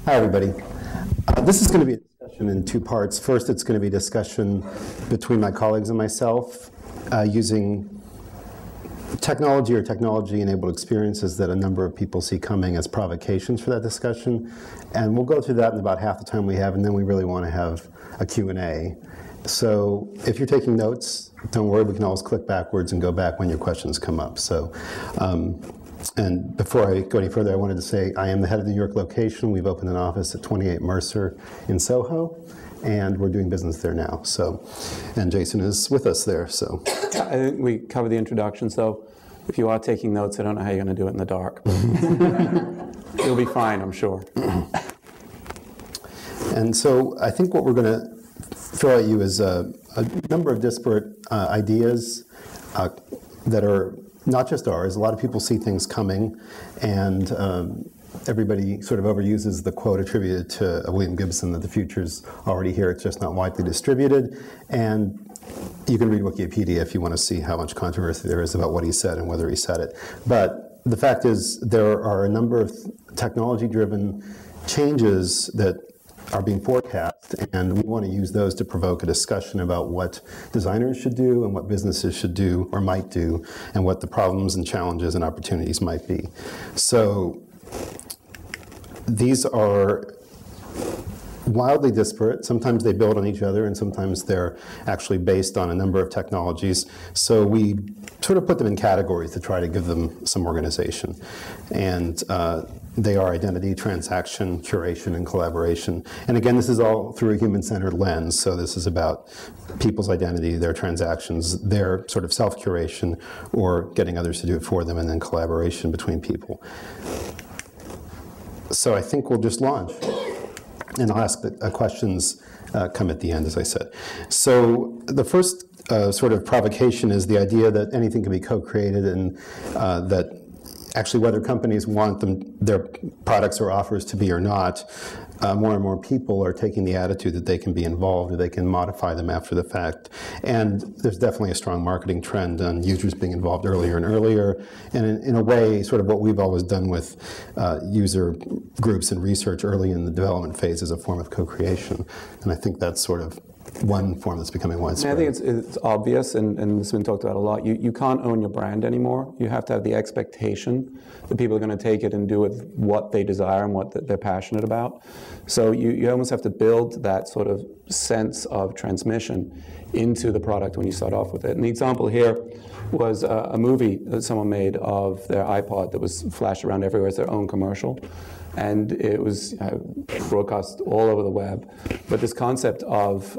Hi, everybody. This is going to be a discussion in two parts. First, it's going to be a discussion between my colleagues and myself using technology or technology-enabled experiences that a number of people see coming as provocations for that discussion. And we'll go through that in about half the time we have, and then we really want to have a Q&A. So if you're taking notes, don't worry, we can always click backwards and go back when your questions come up. So, and before I go any further, I wanted to say I am the head of the New York location. We've opened an office at 28 Mercer in Soho, and we're doing business there now. So, and Jason is with us there. So, I think we covered the introduction. So, if you are taking notes, I don't know how you're going to do it in the dark. You'll be fine, I'm sure. And so, I think what we're going to throw at you is a number of disparate ideas that are not just ours. A lot of people see things coming, and everybody sort of overuses the quote attributed to William Gibson that the future's already here, it's just not widely distributed. And you can read Wikipedia if you want to see how much controversy there is about what he said and whether he said it. But the fact is, there are a number of technology-driven changes that are being forecast, and we want to use those to provoke a discussion about what designers should do and what businesses should do or might do, and what the problems and challenges and opportunities might be. So these are wildly disparate. Sometimes they build on each other, and sometimes they're actually based on a number of technologies. So we sort of put them in categories to try to give them some organization. And they are identity, transaction, curation, and collaboration. And again, this is all through a human-centered lens. So this is about people's identity, their transactions, their sort of self-curation, or getting others to do it for them, and then collaboration between people. So I think we'll just launch. And I'll ask the questions come at the end, as I said. So the first sort of provocation is the idea that anything can be co-created, and that actually whether companies want their products or offers to be or not, more and more people are taking the attitude that they can be involved, or they can modify them after the fact. And there's definitely a strong marketing trend on users being involved earlier and earlier. And in a way, sort of what we've always done with user groups and research early in the development phase is a form of co-creation. And I think that's sort of one form that's becoming widespread. I think it's obvious, and it's been talked about a lot. You can't own your brand anymore. You have to have the expectation that people are going to take it and do with what they desire and what they're passionate about. So you almost have to build that sort of sense of transmission into the product when you start off with it. And the example here was a movie that someone made of their iPod that was flashed around everywhere as their own commercial. And it was broadcast all over the web. But this concept of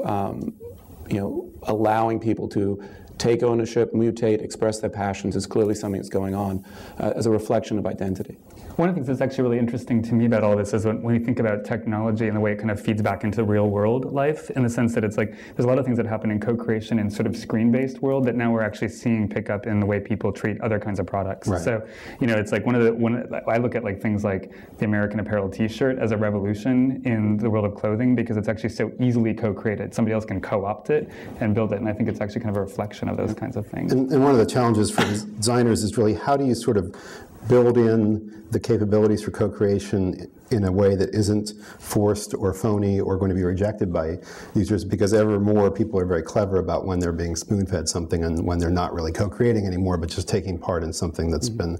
allowing people to take ownership, mutate, express their passions is clearly something that's going on as a reflection of identity. One of the things that's actually really interesting to me about all this is when we think about technology and the way it kind of feeds back into real world life, in the sense that it's like there's a lot of things that happen in co-creation in sort of screen-based world that now we're actually seeing pick up in the way people treat other kinds of products. Right. So, it's like I look at like things like the American Apparel T-shirt as a revolution in the world of clothing, because it's actually so easily co-created. Somebody else can co-opt it and build it, and I think it's actually kind of a reflection of those kinds of things. And one of the challenges for designers is really how do you sort of build in the capabilities for co-creation in a way that isn't forced or phony or going to be rejected by users, because ever more people are very clever about when they're being spoon-fed something and when they're not really co-creating anymore, but just taking part in something that's been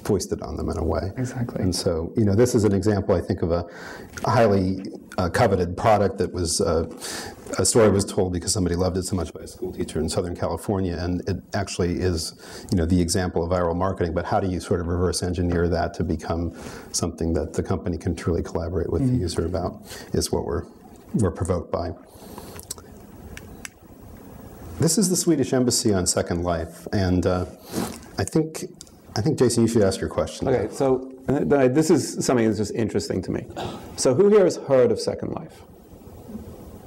foisted on them in a way. Exactly. And so, this is an example, I think, of a highly coveted product that was a story was told because somebody loved it so much by a school teacher in Southern California, and it actually is, the example of viral marketing. But how do you sort of reverse engineer that to become something that the company can truly collaborate with the user about? Is what we're provoked by. This is the Swedish Embassy on Second Life, and I think Jason, you should ask your question. Okay, so this is something that's just interesting to me. So who here has heard of Second Life?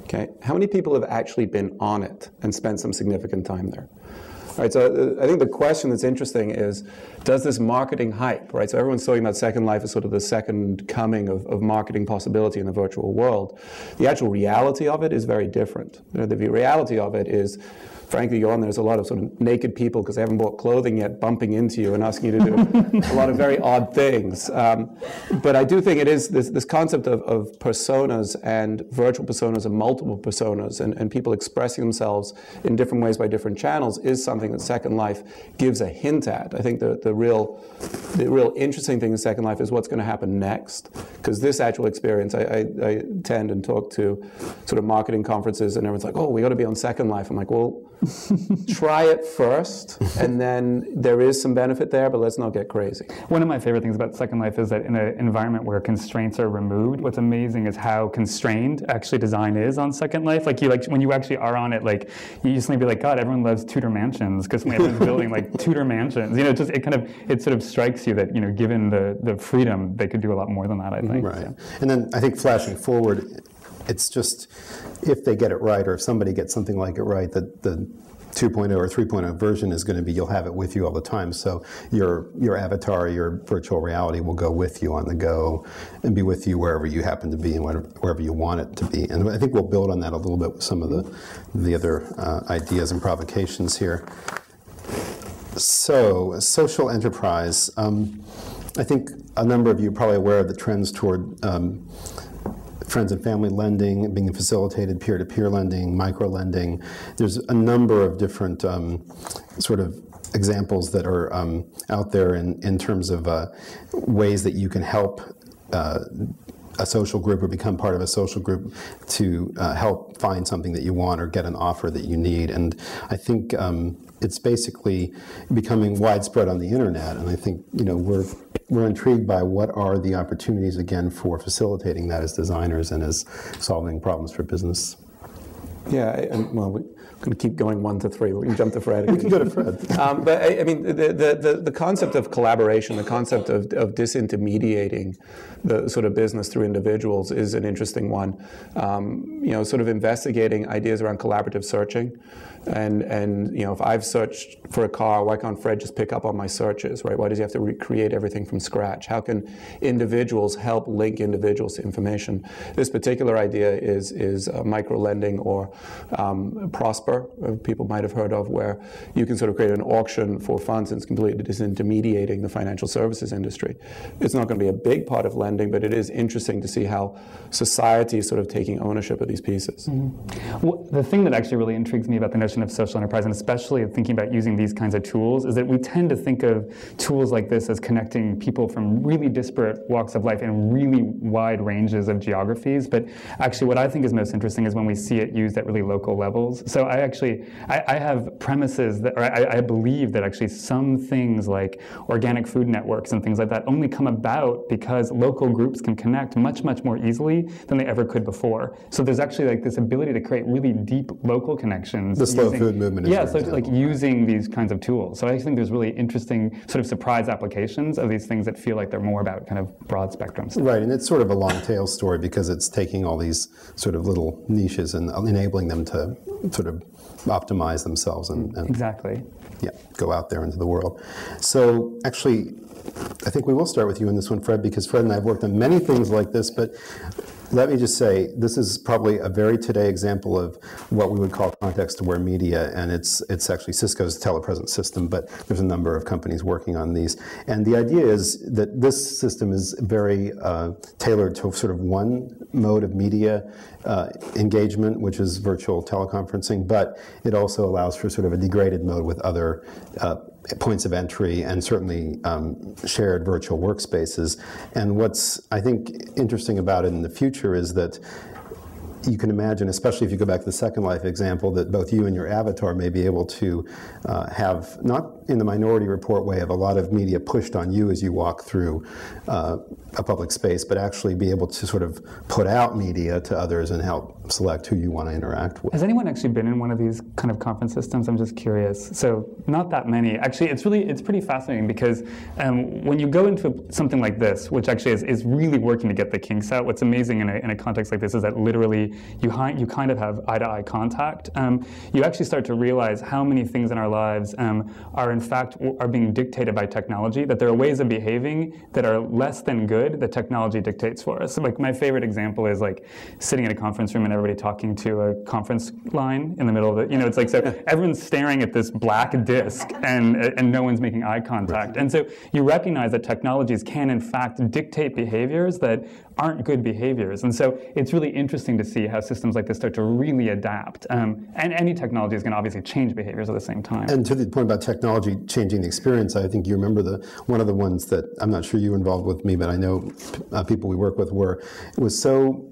Okay, how many people have actually been on it and spent some significant time there? Right, so I think the question that's interesting is, does this marketing hype, right? So everyone's talking about Second Life as sort of the second coming of marketing possibility in the virtual world. The actual reality of it is very different. You know, the reality of it is, frankly, you're on there's a lot of sort of naked people because they haven't bought clothing yet bumping into you and asking you to do a lot of very odd things. But I do think it is this concept of personas and virtual personas and multiple personas and people expressing themselves in different ways by different channels is something that Second Life gives a hint at. I think the real interesting thing in Second Life is what's going to happen next, because this actual experience, I attend and talk to sort of marketing conferences and everyone's like, oh, we got to be on Second Life. I'm like, well, try it first, and then there is some benefit there, but let's not get crazy. One of my favorite things about Second Life is that in an environment where constraints are removed, what's amazing is how constrained actually design is on Second Life. Like when you actually are on it, like you just be like, God, everyone loves Tudor mansions because everyone's building like Tudor mansions. You know, it sort of strikes you that, you know, given the freedom, they could do a lot more than that, I think. Right. So. And then I think flashing forward, it's just if they get it right, or if somebody gets something like it right, that the 2.0 or 3.0 version is going to be, you'll have it with you all the time. So your avatar, your virtual reality will go with you on the go and be with you wherever you happen to be and wherever you want it to be. And I think we'll build on that a little bit with some of the other ideas and provocations here. So, social enterprise. I think a number of you are probably aware of the trends toward friends and family lending being facilitated, peer-to-peer lending, micro-lending. There's a number of different sort of examples that are out there in terms of ways that you can help a social group or become part of a social group to help find something that you want or get an offer that you need. And I think it's basically becoming widespread on the internet, and I think, you know, we're intrigued by what are the opportunities again for facilitating that as designers and as solving problems for business. Yeah, well, we're going to keep going 1 to 3. We can jump to Fred. We can go to Fred. But I mean, the concept of collaboration, the concept of disintermediating the sort of business through individuals is an interesting one. You know, sort of investigating ideas around collaborative searching. And you know, if I've searched for a car, why can't Fred just pick up on my searches, right? Why does he have to recreate everything from scratch? How can individuals help link individuals to information? This particular idea is micro-lending, or Prosper, people might have heard of, where you can sort of create an auction for funds and it's completely disintermediating the financial services industry. It's not going to be a big part of lending, but it is interesting to see how society is sort of taking ownership of these pieces. Mm-hmm. Well, the thing that actually really intrigues me about the notion of social enterprise, and especially thinking about using these kinds of tools, is that we tend to think of tools like this as connecting people from really disparate walks of life and really wide ranges of geographies. But actually what I think is most interesting is when we see it used at really local levels. So I have premises that, or I believe that actually some things like organic food networks and things like that only come about because local groups can connect much, much more easily than they ever could before. So there's actually like this ability to create really deep local connections. The slow food movement is like using these kinds of tools. So I think there's really interesting sort of surprise applications of these things that feel like they're more about kind of broad spectrum stuff. Right, and it's sort of a long tail story because it's taking all these sort of little niches and enabling them to sort of optimize themselves and exactly. Yeah, go out there into the world. So actually, I think we will start with you in this one, Fred, because Fred and I have worked on many things like this, but let me just say, this is probably a very today example of what we would call context-aware media, and it's actually Cisco's telepresence system, but there's a number of companies working on these. And the idea is that this system is very tailored to sort of one mode of media engagement, which is virtual teleconferencing, but it also allows for sort of a degraded mode with other points of entry and certainly shared virtual workspaces. And what's, I think, interesting about it in the future is that you can imagine, especially if you go back to the Second Life example, that both you and your avatar may be able to have not in the Minority Report way of a lot of media pushed on you as you walk through a public space, but actually be able to sort of put out media to others and help select who you want to interact with. Has anyone actually been in one of these kind of conference systems? I'm just curious. So not that many. Actually, it's pretty fascinating because when you go into something like this, which actually is really working to get the kinks out, what's amazing in a context like this is that literally you kind of have eye-to-eye contact. You actually start to realize how many things in our lives are in fact being dictated by technology, that there are ways of behaving that are less than good that technology dictates for us. So like my favorite example is like sitting in a conference room and everybody talking to a conference line in the middle of it. You know, it's like, so everyone's staring at this black disc and no one's making eye contact. And so you recognize that technologies can in fact dictate behaviors that aren't good behaviors. And so it's really interesting to see how systems like this start to really adapt. And any technology is going to obviously change behaviors at the same time. And to the point about technology changing the experience, I think you remember one of the ones that I'm not sure you were involved with me, but I know people we work with were, it was so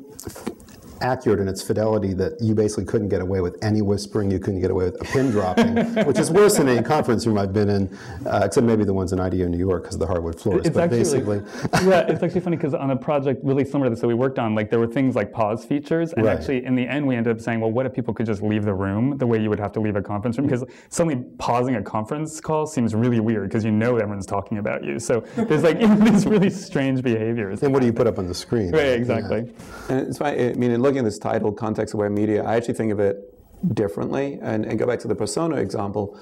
accurate in its fidelity that you basically couldn't get away with any whispering, you couldn't get away with a pin dropping, which is worse than any conference room I've been in, except maybe the ones in IDEO New York because of the hardwood floors. It's but actually, basically, yeah, it's actually funny because on a project really similar to this that we worked on, like there were things like pause features, and actually in the end we ended up saying, well, what if people could just leave the room the way you would have to leave a conference room? Because suddenly pausing a conference call seems really weird because you know everyone's talking about you. So there's like these really strange behaviors. And what do you put up on the screen? Right, exactly. Yeah. And it's funny, I mean, in looking at this title, Context-Aware Media, I actually think of it differently, and go back to the persona example.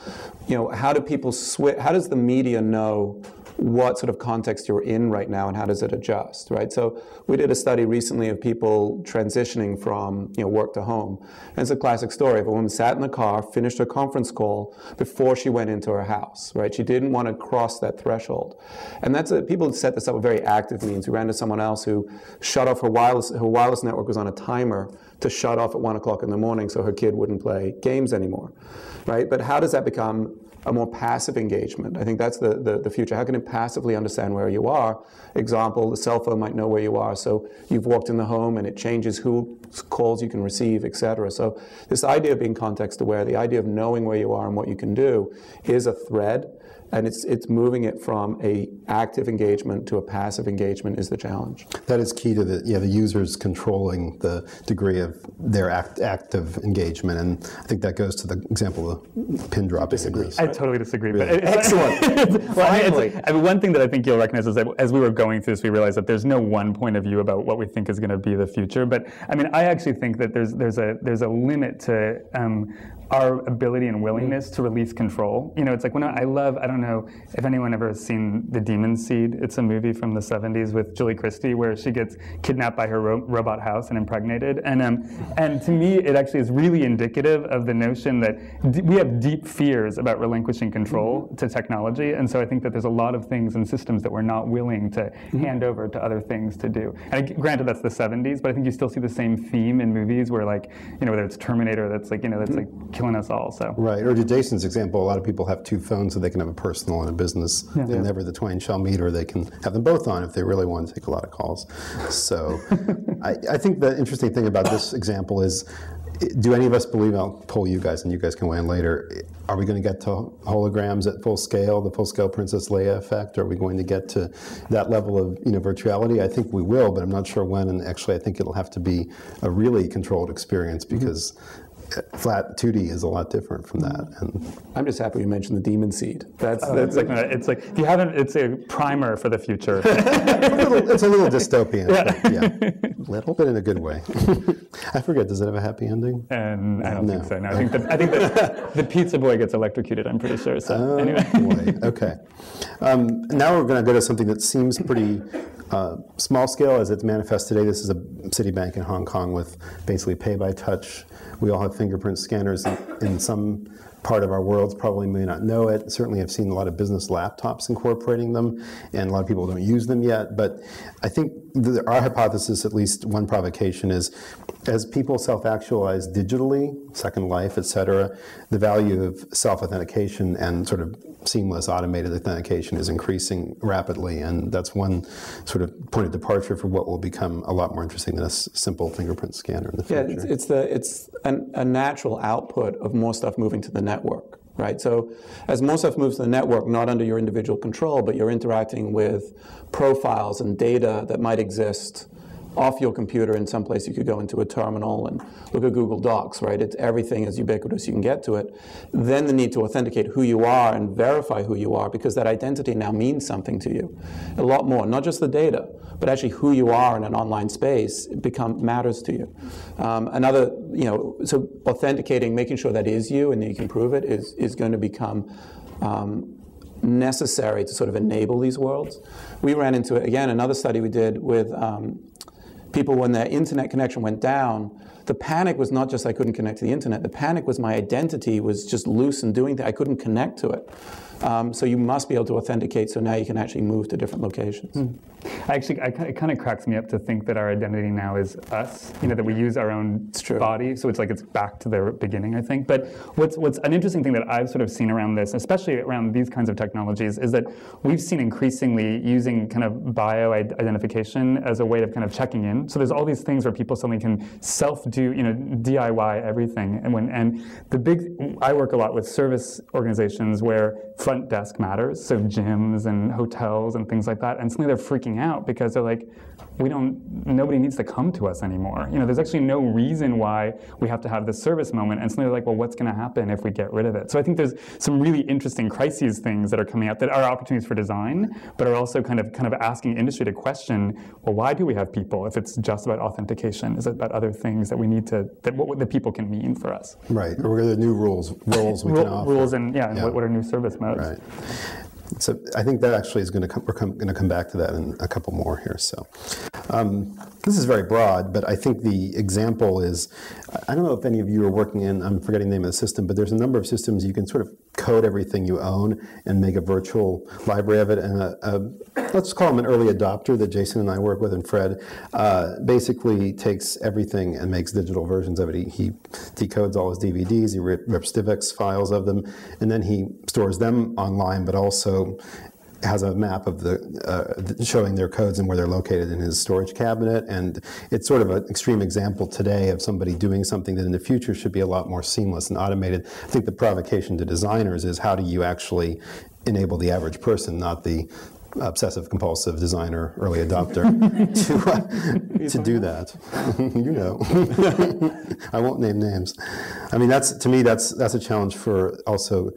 You know, how do people switch? How does the media know what sort of context you're in right now, and how does it adjust, right? So we did a study recently of people transitioning from work to home, and it's a classic story of a woman sat in the car, finished her conference call before she went into her house, right? She didn't want to cross that threshold, and people set this up with very active means. We ran to someone else who shut off her wireless network was on a timer to shut off at 1 o'clock in the morning so her kid wouldn't play games anymore, right? But how does that become a more passive engagement? I think that's the future. How can it passively understand where you are? Example, the cell phone might know where you are, so you've walked in the home and it changes who calls you can receive, etc. So this idea of being context aware, the idea of knowing where you are and what you can do is a thread, and it's moving it from a active engagement to a passive engagement is the challenge. That is key to the users controlling the degree of their active engagement, and I think that goes to the example of pin dropping. I totally disagree. Really? But Excellent. Finally. I mean, one thing that I think you'll recognize is that as we were going through this, we realized that there's no one point of view about what we think is going to be the future. But I mean, I actually think that there's a limit to our ability and willingness to release control. You know, it's like I don't know if anyone ever has seen The Demon Seed. It's a movie from the 70s with Julie Christie where she gets kidnapped by her robot house and impregnated. And to me, it actually is really indicative of the notion that we have deep fears about relinquishing control to technology. And so I think that there's a lot of things and systems that we're not willing to hand over to other things to do. And granted, that's the 70s, but I think you still see the same theme in movies where, like, whether it's Terminator, that's like, that's like killing us all. So right. Or to Jason's example, a lot of people have two phones so they can have a personal and a business. Yeah. And never the twain shall meet, or they can have them both on if they really want to take a lot of calls. So I think the interesting thing about this example is, do any of us believe, I'll poll you guys and you guys can weigh in later, are we going to get to holograms at full scale, the full scale Princess Leia effect? Are we going to get to that level of virtuality? I think we will, but I'm not sure when, and actually I think it'll have to be a really controlled experience because flat 2D is a lot different from that. And I'm just happy you mentioned The Demon Seed. That's like it's like if you haven't, it's a primer for the future. It's a little dystopian. Yeah, a little bit in a good way. I forget. Does it have a happy ending? I don't think so. No, I think that the pizza boy gets electrocuted. I'm pretty sure. So anyway. Boy. Okay. Now we're going to go to something that seems pretty small scale as it's manifest today. This is a Citibank in Hong Kong with basically pay by touch. We all have fingerprint scanners in some part of our worlds, probably may not know it. Certainly I've seen a lot of business laptops incorporating them, and a lot of people don't use them yet. But I think our hypothesis, at least one provocation, is as people self-actualize digitally, Second Life, et cetera, the value of self-authentication and sort of seamless automated authentication is increasing rapidly, and that's one sort of point of departure for what will become a lot more interesting than a simple fingerprint scanner in the future. Yeah, it's a natural output of more stuff moving to the network, right? So as more stuff moves to the network, not under your individual control, but you're interacting with profiles and data that might exist off your computer in some place. You could go into a terminal and look at Google Docs, right? It's everything is ubiquitous, you can get to it. Then the need to authenticate who you are and verify who you are, because that identity now means something to you. A lot more, not just the data, but actually who you are in an online space matters to you. Another, so authenticating, making sure that is you and that you can prove it is going to become necessary to sort of enable these worlds. We ran into, again, another study we did with people when their internet connection went down. The panic was not just I couldn't connect to the internet. The panic was my identity was just loose and doing that. I couldn't connect to it. So you must be able to authenticate so now you can actually move to different locations. It kind of cracks me up to think that our identity now is us, that we use our own body, so it's like it's back to the beginning, I think. But what's an interesting thing that I've sort of seen around this, especially around these kinds of technologies, is that we've seen increasingly using kind of bio-identification as a way of kind of checking in. So there's all these things where people suddenly can self-do, DIY everything. And I work a lot with service organizations where front desk matters, so gyms and hotels and things like that, and suddenly they're freaking out because they're like, nobody needs to come to us anymore. There's actually no reason why we have to have this service moment, and suddenly they're like, well, what's going to happen if we get rid of it? So I think there's some really interesting crises things that are coming out that are opportunities for design, but are also kind of asking industry to question, well, why do we have people if it's just about authentication? Is it about other things that we need to, what the people can mean for us? Right, or what are the new roles we can offer? Rules and what are new service modes? Right. So I think that actually is we're going to come back to that in a couple more here. So this is very broad, but I think the example is, I don't know if any of you are working in, I'm forgetting the name of the system, but there's a number of systems you can sort of code everything you own and make a virtual library of it. And let's call him an early adopter that Jason and I work with, and Fred basically takes everything and makes digital versions of it. He decodes all his DVDs, he rips DivX files of them, and then he stores them online, but also has a map of showing their codes and where they're located in his storage cabinet. And it's sort of an extreme example today of somebody doing something that in the future should be a lot more seamless and automated. I think the provocation to designers is, how do you actually enable the average person, not the obsessive compulsive designer early adopter, to do that. I won't name names. I mean, to me that's a challenge for also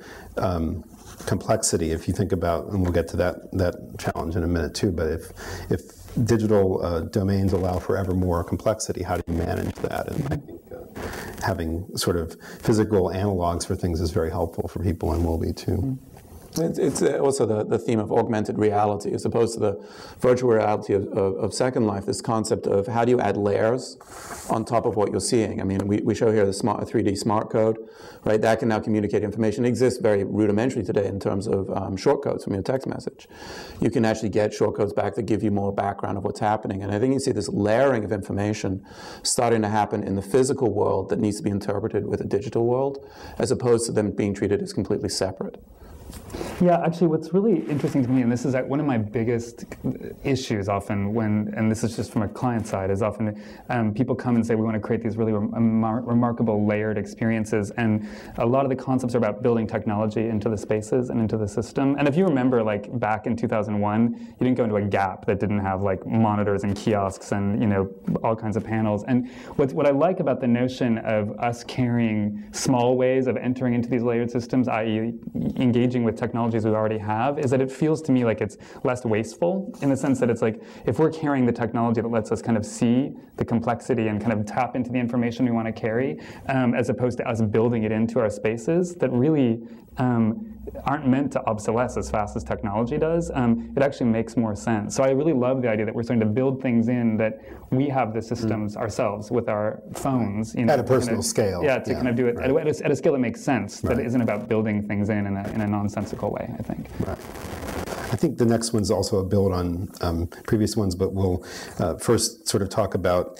complexity. If you think about, and we'll get to that challenge in a minute too, but if digital domains allow for ever more complexity, how do you manage that? And I think having sort of physical analogs for things is very helpful for people, and will be too. It's also the theme of augmented reality, as opposed to the virtual reality of Second Life, this concept of how do you add layers on top of what you're seeing. I mean, we show here the 3D smart code, right? That can now communicate information. It exists very rudimentarily today in terms of shortcodes from your text message. You can actually get shortcodes back that give you more background of what's happening. And I think you see this layering of information starting to happen in the physical world that needs to be interpreted with a digital world, as opposed to them being treated as completely separate. Yeah, actually, what's really interesting to me, and this is one of my biggest issues often and this is just from a client side, is often people come and say, we want to create these really remarkable layered experiences, and a lot of the concepts are about building technology into the spaces and into the system. And if you remember, like back in 2001, you didn't go into a Gap that didn't have like monitors and kiosks and all kinds of panels. And what I like about the notion of us carrying small ways of entering into these layered systems, i.e. engaging with technologies we already have, is that it feels to me like it's less wasteful, in the sense that it's like, if we're carrying the technology that lets us kind of see the complexity and kind of tap into the information we want to carry, as opposed to us building it into our spaces that really aren't meant to obsolesce as fast as technology does, it actually makes more sense. So I really love the idea that we're starting to build things in that we have the systems ourselves with our phones. At a personal scale. Yeah, to kind of do it at a scale that makes sense, that isn't about building things in a nonsensical way, I think. Right. I think the next one's also a build on previous ones, but we'll first sort of talk about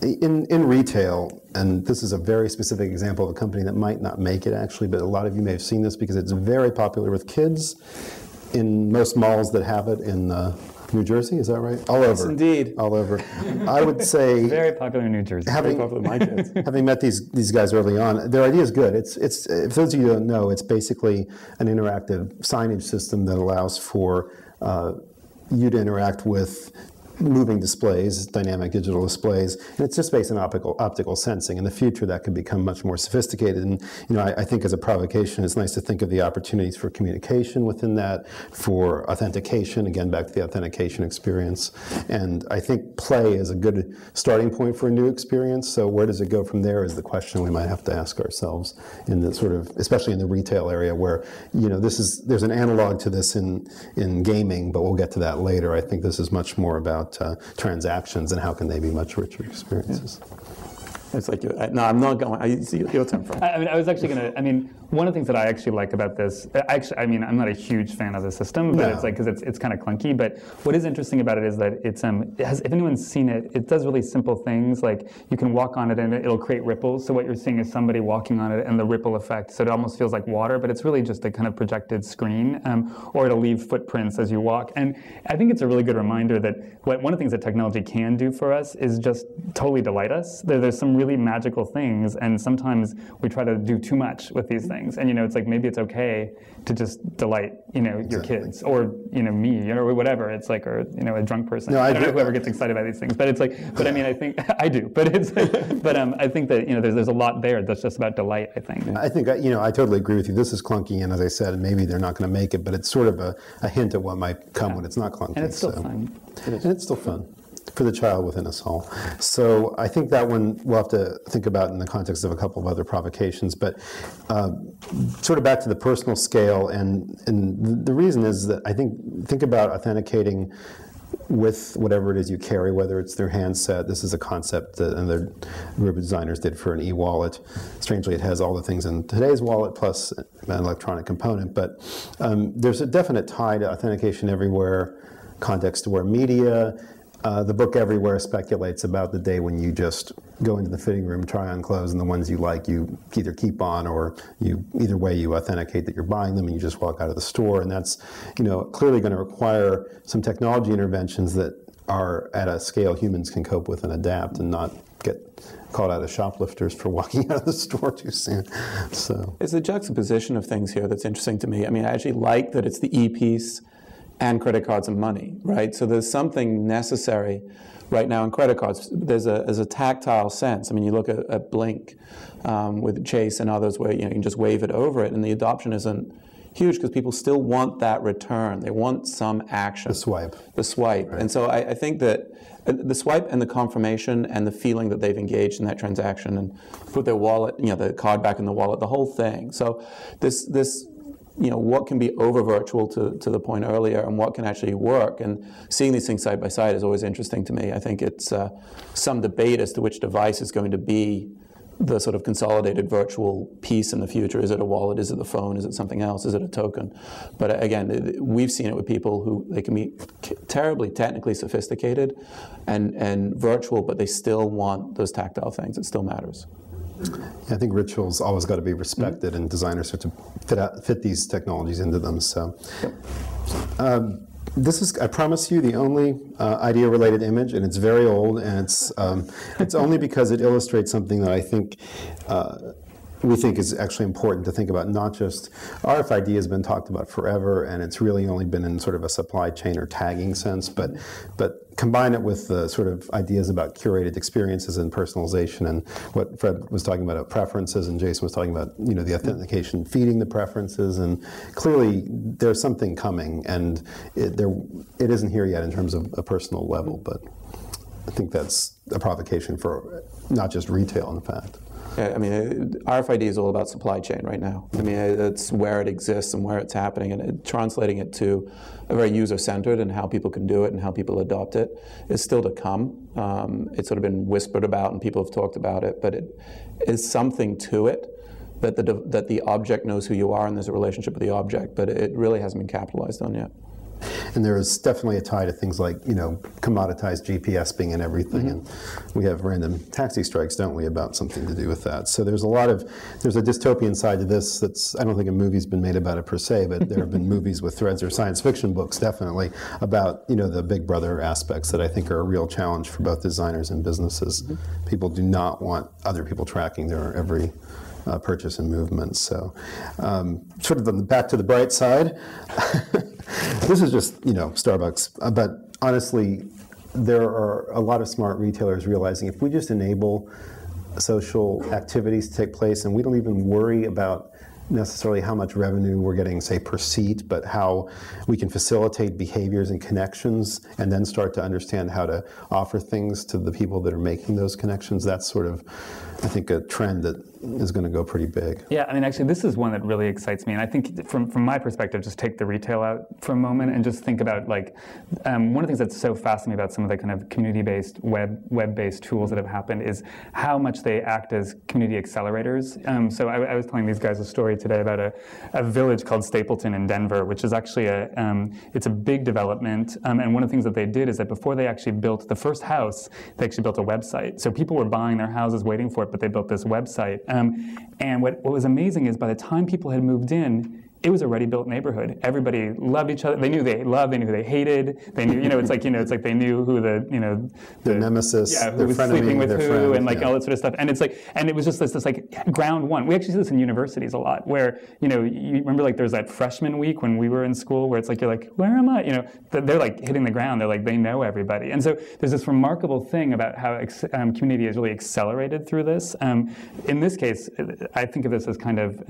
in retail, and this is a very specific example of a company that might not make it actually, but a lot of you may have seen this because it's very popular with kids in most malls that have it in New Jersey, is that right? All over. Yes, indeed. All over. I would say Very popular in New Jersey. Very popular with my kids. Having met these guys early on, their idea is good. It's for those of you who don't know, it's basically an interactive signage system that allows for you to interact with moving displays, dynamic digital displays, and it's just based on optical sensing. In the future, that could become much more sophisticated. And I think as a provocation, it's nice to think of the opportunities for communication within that, for authentication. Again, back to the authentication experience. And I think play is a good starting point for a new experience. So where does it go from there is the question we might have to ask ourselves in the sort of, especially in the retail area, where there's an analog to this in gaming, but we'll get to that later. I think this is much more about transactions and how can they be much richer experiences. It's like, no, I'm not going. I see your turn first. I was actually going to, one of the things that I actually like about this, I'm not a huge fan of the system, but it's like, because it's kind of clunky, but what is interesting about it is that if anyone's seen it, it does really simple things, like you can walk on it and it'll create ripples, so what you're seeing is somebody walking on it and the ripple effect, so it almost feels like water, but it's really just a kind of projected screen, or it'll leave footprints as you walk, and I think it's a really good reminder that one of the things that technology can do for us is just totally delight us. There's some really magical things, and sometimes we try to do too much with these things. And it's like maybe it's okay to just delight your kids or me or whatever. It's like or a drunk person. No, I don't know whoever gets excited by these things, but it's like I think I do. But it's like, but I think that there's a lot there that's just about delight. I think. I think I totally agree with you. This is clunky, and as I said, maybe they're not going to make it, but it's sort of a hint at what might come when it's not clunky. And it's still fun. And it's still fun for the child within us all. So I think that one we'll have to think about in the context of a couple of other provocations, but sort of back to the personal scale, and the reason is that I think about authenticating with whatever it is you carry, whether it's their handset. This is a concept that another group of designers did for an e-wallet. Strangely, it has all the things in today's wallet plus an electronic component, but there's a definite tie to authentication everywhere, context-aware media. The book Everywhere speculates about the day when you just go into the fitting room, try on clothes, and the ones you like you either keep on or either way you authenticate that you're buying them and you just walk out of the store. And that's clearly going to require some technology interventions that are at a scale humans can cope with and adapt and not get called out as shoplifters for walking out of the store too soon. So it's the juxtaposition of things here that's interesting to me. I actually like that it's the e-piece and credit cards and money, right? So there's something necessary right now in credit cards. There's a tactile sense. You look at Blink with Chase and others where you can just wave it over it, and the adoption isn't huge because people still want that return. They want some action. The swipe. Right. And so I think that the swipe and the confirmation and the feeling that they've engaged in that transaction and put their wallet, the card back in the wallet, the whole thing. So this what can be over virtual to the point earlier and what can actually work, and seeing these things side by side is always interesting to me. I think it's some debate as to which device is going to be the sort of consolidated virtual piece in the future. Is it a wallet? Is it the phone? Is it something else? Is it a token? But again, we've seen it with people who they can be terribly technically sophisticated and virtual, but they still want those tactile things. It still matters. I think rituals always got to be respected, and designers have to fit these technologies into them. So, this is, I promise you, the only IDEO-related image, and it's very old, and it's only because it illustrates something that I think we think is actually important to think about. Not just RFID has been talked about forever, and it's really only been in sort of a supply chain or tagging sense, but combine it with the sort of ideas about curated experiences and personalization, and what Fred was talking about preferences, and Jason was talking about the authentication feeding the preferences, and clearly there's something coming, and it isn't here yet in terms of a personal level, but I think that's a provocation for not just retail, in fact. Yeah, RFID is all about supply chain right now. It's where it exists and where it's happening, and translating it to a very user-centered and how people can do it and how people adopt it is still to come. It's sort of been whispered about and people have talked about it, but it is something to it that the object knows who you are and there's a relationship with the object, but it really hasn't been capitalized on yet. And there's definitely a tie to things like, commoditized GPS being in everything. And we have random taxi strikes, don't we, about something to do with that. So there's a dystopian side to this I don't think a movie's been made about it per se, but there have been movies with threads or science fiction books definitely about, the Big Brother aspects that I think are a real challenge for both designers and businesses. People do not want other people tracking their every purchase and movement. So sort of back to the bright side, this is just, Starbucks. But honestly, there are a lot of smart retailers realizing if we just enable social activities to take place and we don't even worry about necessarily how much revenue we're getting, say, per seat, but how we can facilitate behaviors and connections and then start to understand how to offer things to the people that are making those connections. That's sort of, I think, a trend that is going to go pretty big. Yeah, I mean, actually, this is one that really excites me. And I think from my perspective, just take the retail out for a moment and just think about, one of the things that's so fascinating about some of the kind of community-based, web-based tools that have happened is how much they act as community accelerators. So I was telling these guys a story today about a village called Stapleton in Denver, which is actually it's a big development. And one of the things that they did is that before they actually built the first house, they actually built a website. So people were buying their houses waiting for it, but they built this website. And what was amazing is by the time people had moved in, it was a ready-built neighborhood. Everybody loved each other. They knew they loved. They knew who they hated. They knew, it's like they knew who the nemesis, yeah, who was sleeping with who, friend, and all that sort of stuff. And it was just this ground one. We actually see this in universities a lot, where you remember there's that freshman week when we were in school, where it's you're like, where am I? They're hitting the ground. They're they know everybody. And so there's this remarkable thing about how community is really accelerated through this. In this case, I think of this as kind of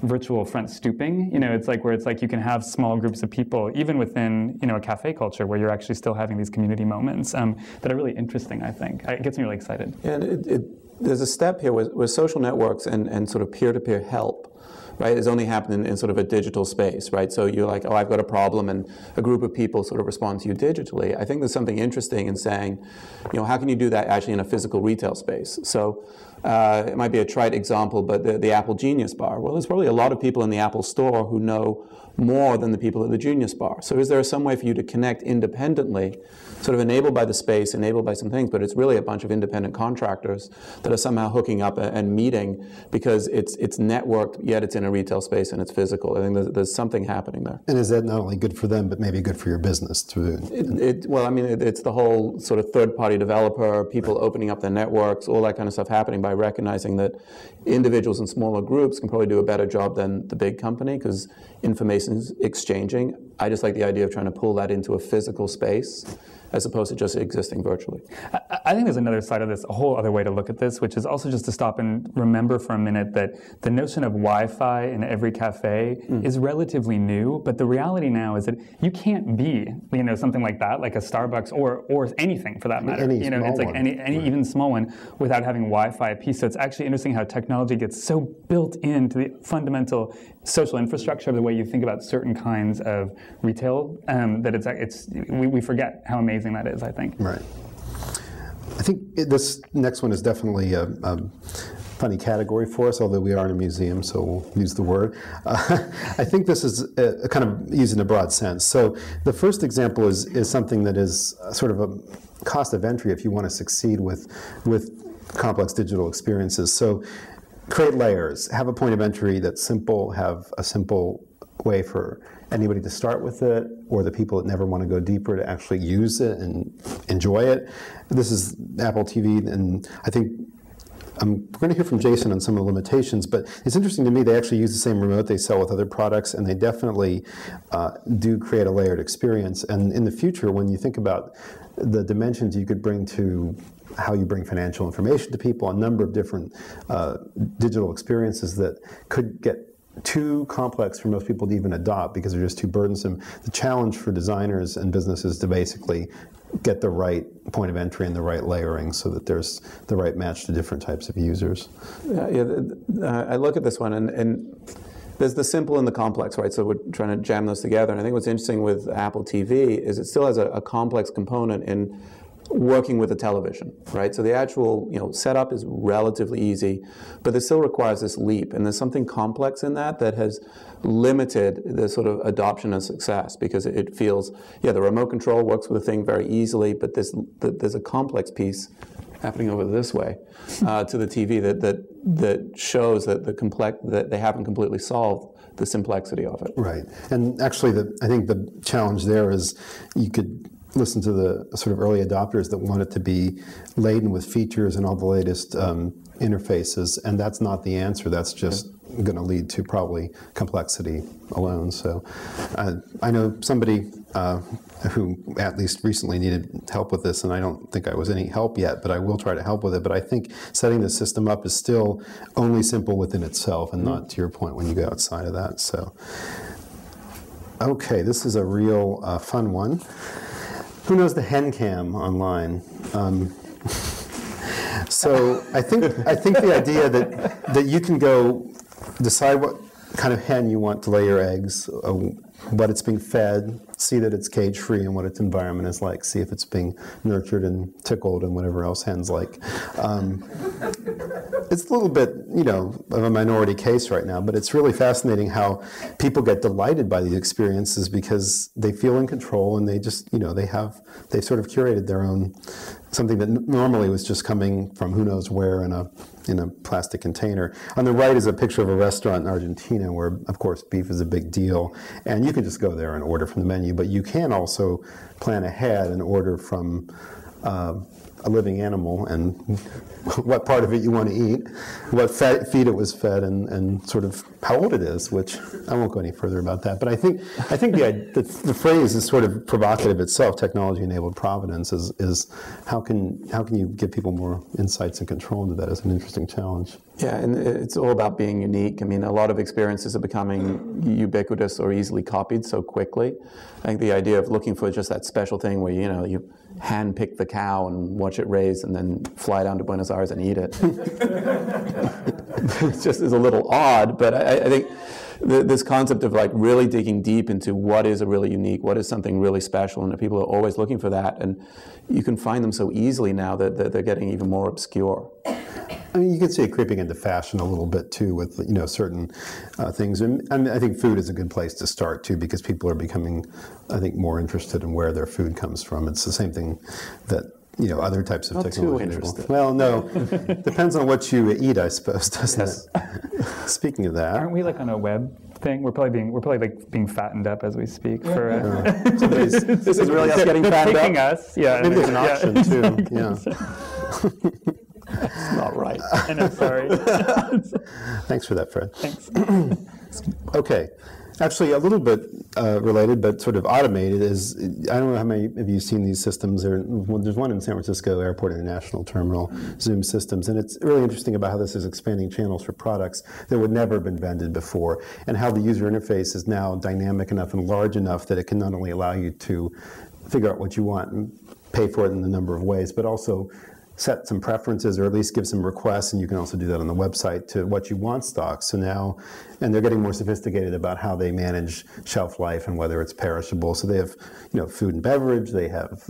virtual front stooping. It's where you can have small groups of people, even within a cafe culture, where you're actually still having these community moments that are really interesting. I think it gets me really excited. And there's a step here where social networks and sort of peer-to-peer help, right, is only happening in sort of a digital space, right? So you're like, oh, I've got a problem, and a group of people sort of respond to you digitally. I think there's something interesting in saying, how can you do that actually in a physical retail space? So it might be a trite example, but the Apple Genius Bar. Well, there's probably a lot of people in the Apple Store who know more than the people at the Genius Bar. So is there some way for you to connect independently, sort of enabled by the space, enabled by some things, but it's really a bunch of independent contractors that are somehow hooking up and meeting because it's networked, yet it's in a retail space and it's physical. I think there's something happening there. And is that not only good for them, but maybe good for your business too? It's the whole sort of third-party developer, people opening up their networks, all that kind of stuff happening by recognizing that individuals and smaller groups can probably do a better job than the big company because information is exchanging. I just like the idea of trying to pull that into a physical space as opposed to just existing virtually. I think there's another side of this, a whole other way to look at this, which is also just to stop and remember for a minute that the notion of Wi-Fi in every cafe is relatively new, but the reality now is that you can't be, something like that, like a Starbucks or anything for that matter. Any even small one without having Wi-Fi piece. So it's actually interesting how technology gets so built into the fundamental social infrastructure of the way you think about certain kinds of retail that we forget how amazing that is, I think. Right. I think this next one is definitely a funny category for us, although we are in a museum, so we'll use the word. I think this is a kind of used in a broad sense. So the first example is something that is sort of a cost of entry if you want to succeed with complex digital experiences. So create layers, have a point of entry that's simple, have a simple way for anybody to start with it, or the people that never want to go deeper to actually use it and enjoy it. This is Apple TV, and I think we're going to hear from Jason on some of the limitations, but it's interesting to me they actually use the same remote they sell with other products, and they definitely do create a layered experience. And in the future, when you think about the dimensions you could bring to how you bring financial information to people, a number of different digital experiences that could get too complex for most people to even adopt because they're just too burdensome. The challenge for designers and businesses to basically get the right point of entry and the right layering so that there's the right match to different types of users. I look at this one and there's the simple and the complex, right? So we're trying to jam those together. And I think what's interesting with Apple TV is it still has a complex component in working with a television, right? So the actual setup is relatively easy, but it still requires this leap, and there's something complex in that has limited the sort of adoption and success, because it feels, the remote control works with the thing very easily, but there's a complex piece happening over this way to the TV that shows that that they haven't completely solved the simplexity of it. Right, and actually, I think the challenge there is you could listen to the sort of early adopters that want it to be laden with features and all the latest interfaces, and that's not the answer. That's just going to lead to probably complexity alone. So I know somebody who at least recently needed help with this, and I don't think I was any help yet, but I will try to help with it. But I think setting the system up is still only simple within itself, and not, to your point, when you go outside of that. So, okay, this is a real fun one. Who knows the hen cam online? So I think the idea that you can go decide what kind of hen you want to lay your eggs, what it's being fed, see that it's cage-free and what its environment is like, see if it's being nurtured and tickled and whatever else hens like. It's a little bit, of a minority case right now, but it's really fascinating how people get delighted by these experiences because they feel in control, and they just, they've sort of curated their own, something that normally was just coming from who knows where in a plastic container. On the right is a picture of a restaurant in Argentina where, of course, beef is a big deal, and you can just go there and order from the menu, but you can also plan ahead and order from a living animal and what part of it you want to eat, what feed it was fed, and sort of how old it is, which I won't go any further about that. But I think the phrase is sort of provocative itself. Technology-enabled provenance is how can you give people more insights and control into that is an interesting challenge. Yeah, and it's all about being unique. I mean, a lot of experiences are becoming ubiquitous or easily copied so quickly. I think the idea of looking for just that special thing where you hand pick the cow and watch it raise and then fly down to Buenos Aires and eat it. It just is a little odd, but I think this concept of like really digging deep into what is a really unique, what is something really special, and people are always looking for that, and you can find them so easily now that they're getting even more obscure. I mean, you can see it creeping into fashion a little bit too, with certain things, and I think food is a good place to start too, because people are becoming, I think, more interested in where their food comes from. It's the same thing that other types of technology. Not too interested. Well, no, depends on what you eat, I suppose, doesn't it? Speaking of that, aren't we like on a web thing? We're probably like being fattened up as we speak. For this is really us getting fattened up. Us, yeah. Maybe there's an option too. Yeah. That's not right. I know, sorry. Thanks for that, Fred. Thanks. Okay. Actually, a little bit related, but sort of automated is, I don't know how many of you have seen these systems. There's one in San Francisco Airport International Terminal, Zoom Systems, and it's really interesting about how this is expanding channels for products that would never have been vended before, and how the user interface is now dynamic enough and large enough that it can not only allow you to figure out what you want and pay for it in a number of ways, but also set some preferences, or at least give some requests, and you can also do that on the website, to what you want stock. So now, and they're getting more sophisticated about how they manage shelf life and whether it's perishable. So they have, food and beverage, they have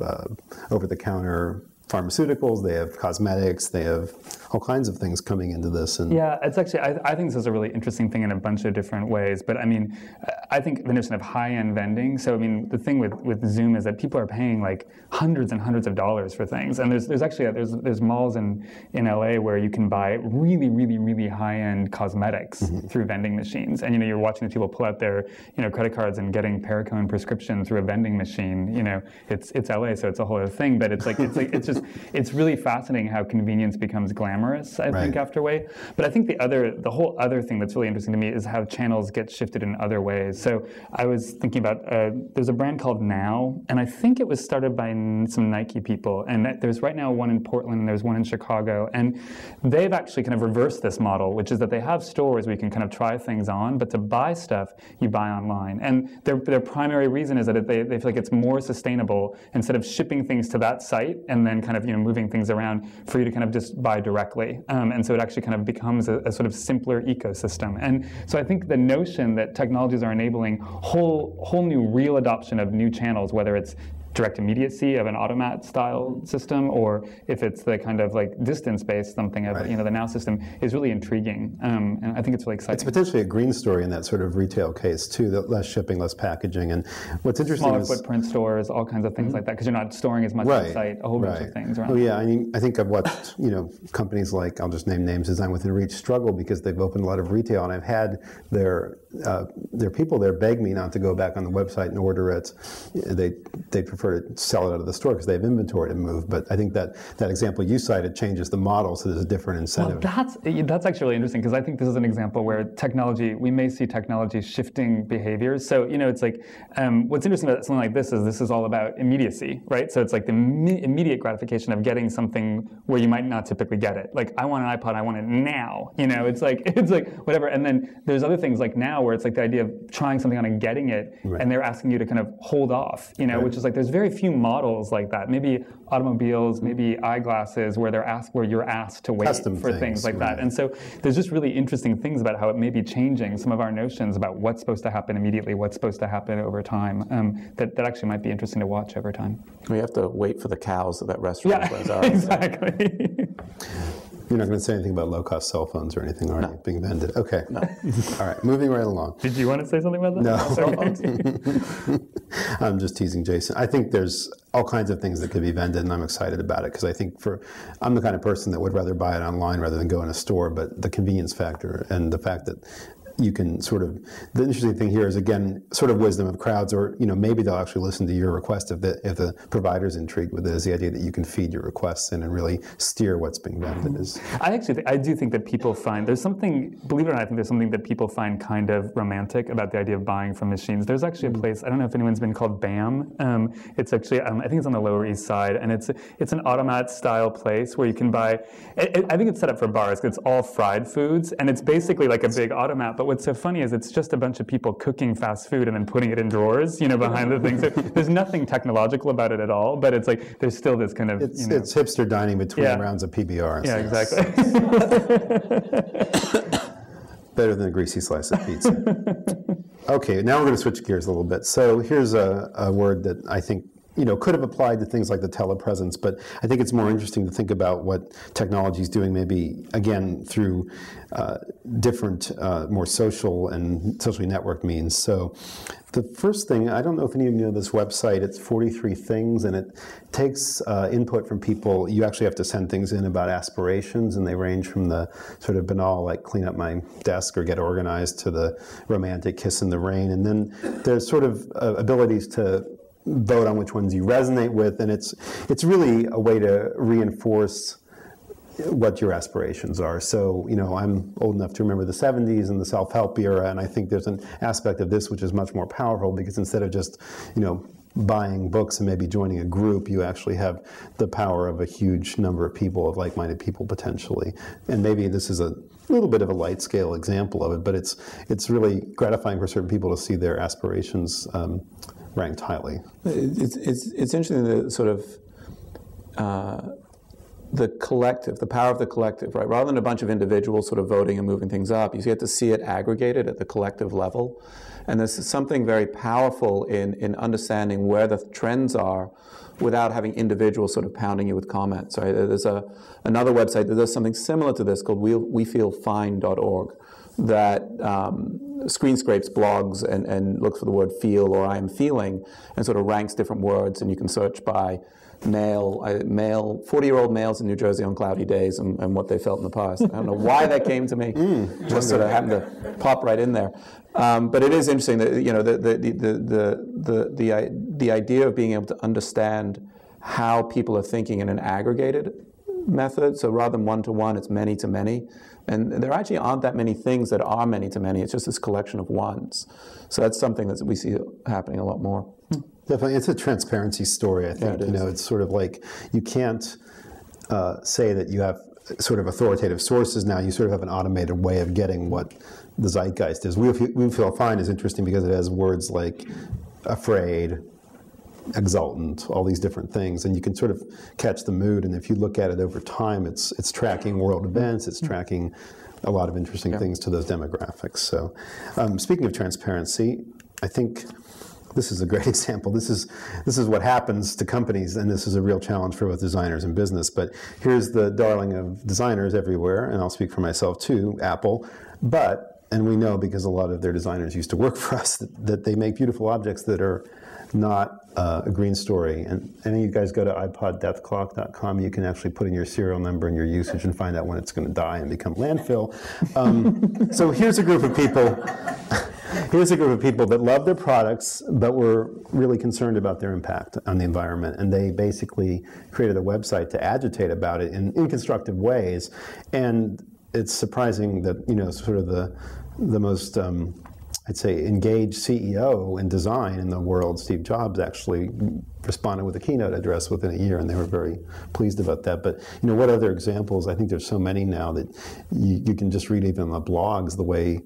over-the-counter pharmaceuticals, they have cosmetics, they have all kinds of things coming into this. And yeah, it's actually, I think this is a really interesting thing in a bunch of different ways. But I mean, I think the notion of high-end vending, so I mean, the thing with Zoom is that people are paying like hundreds and hundreds of dollars for things. And there's actually, there's malls in LA where you can buy really, really, really high-end cosmetics through vending machines. And you're watching the people pull out their credit cards and getting Perricone prescription through a vending machine. It's LA, so it's a whole other thing. But it's really fascinating how convenience becomes glamorous, I think, after a way. But I think the whole other thing that's really interesting to me is how channels get shifted in other ways. So I was thinking about, there's a brand called Now, and I think it was started by some Nike people. And there's right now one in Portland, and there's one in Chicago. And they've actually kind of reversed this model, which is that they have stores where you can kind of try things on, but to buy stuff, you buy online. And their primary reason is that they feel like it's more sustainable, instead of shipping things to that site and then kind of moving things around, for you to kind of just buy directly. And so it actually kind of becomes a sort of simpler ecosystem. And so I think the notion that technologies are enabling whole new real adoption of new channels, whether it's direct immediacy of an AUTOMAT style system, or if it's the kind of like distance-based something of the Now system, is really intriguing. And I think it's really exciting. It's potentially a green story in that sort of retail case too, that less shipping, less packaging. And what's interesting smaller is footprint stores, all kinds of things like that, because you're not storing as much on site, a whole bunch of things around. Oh yeah, I mean, I think I've watched companies like, I'll just name names, Design Within Reach, struggle because they've opened a lot of retail, and I've had their people there beg me not to go back on the website and order it. They prefer to sell it out of the store because they have inventory to move. But I think that example you cited changes the model, so there's a different incentive. Well, that's actually really interesting, because I think this is an example where we may see technology shifting behaviors. So it's like what's interesting about something like this is all about immediacy, right? So it's like the immediate gratification of getting something where you might not typically get it. Like, I want an iPod, I want it now. It's like whatever. And then there's other things like now where it's like the idea of trying something on and getting it, and they're asking you to kind of hold off, which is like, there's very few models like that. Maybe automobiles, maybe eyeglasses, where you're asked to wait custom for things like that. And so there's just really interesting things about how it may be changing some of our notions about what's supposed to happen immediately, what's supposed to happen over time, that actually might be interesting to watch over time. We have to wait for the cows at that restaurant. Yeah, exactly. You're not going to say anything about low-cost cell phones or anything, are you, being vended? Okay. No. All right, moving right along. Did you want to say something about that? No. I'm just teasing Jason. I think there's all kinds of things that could be vended, and I'm excited about it, because I think I'm the kind of person that would rather buy it online rather than go in a store, but the convenience factor and the fact that you can the interesting thing here is, again, sort of wisdom of crowds, or maybe they'll actually listen to your request if the provider's intrigued with it, is the idea that you can feed your requests in and really steer what's being vended. I do think that people find there's something, believe it or not, I think there's something that people find kind of romantic about the idea of buying from machines. There's actually a place, I don't know if anyone's been, called BAM. It's actually, I think it's on the Lower East Side, and it's an AUTOMAT style place where you can buy, I think it's set up for bars, because it's all fried foods, and it's basically like a big AUTOMAT. But what's so funny is it's just a bunch of people cooking fast food and then putting it in drawers, behind the things. So there's nothing technological about it at all, but it's like there's still this kind of it's hipster dining between rounds of PBRs. Yeah, exactly. Better than a greasy slice of pizza. Okay, now we're going to switch gears a little bit. So here's a word that I think could have applied to things like the telepresence, but I think it's more interesting to think about what technology is doing, maybe, again, through different, more social and socially networked means. So the first thing, I don't know if any of you know this website, it's 43 Things, and it takes input from people. You actually have to send things in about aspirations, and they range from the sort of banal, like clean up my desk or get organized, to the romantic kiss in the rain. And then there's sort of abilities to vote on which ones you resonate with, and it's really a way to reinforce what your aspirations are. So, I'm old enough to remember the 70s and the self-help era, and I think there's an aspect of this which is much more powerful, because instead of just, buying books and maybe joining a group, you actually have the power of a huge number of people, of like-minded people potentially. And maybe this is a little bit of a light scale example of it, but it's really gratifying for certain people to see their aspirations ranked highly. It's interesting that sort of the collective, the power of the collective, right? Rather than a bunch of individuals sort of voting and moving things up, you get to see it aggregated at the collective level. And there's something very powerful in understanding where the trends are without having individuals sort of pounding you with comments, right? There's another website that does something similar to this called WeFeelFine.org that screen scrapes blogs and looks for the word feel or I am feeling, and sort of ranks different words, and you can search by male, 40-year-old males in New Jersey on cloudy days and what they felt in the past. I don't know why that came to me, just sort of happened to pop right in there. But it is interesting that the idea of being able to understand how people are thinking in an aggregated method. So rather than one-to-one, it's many-to-many. And there actually aren't that many things that are many-to-many. It's just this collection of ones. So that's something that we see happening a lot more. Definitely. It's a transparency story, I think. Yeah, it's sort of like you can't say that you have sort of authoritative sources now. You sort of have an automated way of getting what the zeitgeist is. We Feel Fine is interesting because it has words like afraid, exultant, all these different things, and you can sort of catch the mood. And if you look at it over time, it's tracking world events, it's tracking a lot of interesting things to those demographics. So speaking of transparency, I think this is a great example. This is what happens to companies, and this is a real challenge for both designers and business. But here's the darling of designers everywhere, and I'll speak for myself too, Apple. And we know because a lot of their designers used to work for us that they make beautiful objects that are not a green story. And any of you guys go to iPodDeathClock.com, you can actually put in your serial number and your usage and find out when it's going to die and become landfill. So here's a group of people. Here's a group of people that love their products, but were really concerned about their impact on the environment. And they basically created a website to agitate about it in constructive ways. And it's surprising that, sort of the most, I'd say, engaged CEO in design in the world, Steve Jobs, actually responded with a keynote address within a year, and they were very pleased about that. But what other examples? I think there's so many now that you can just read even the blogs, the way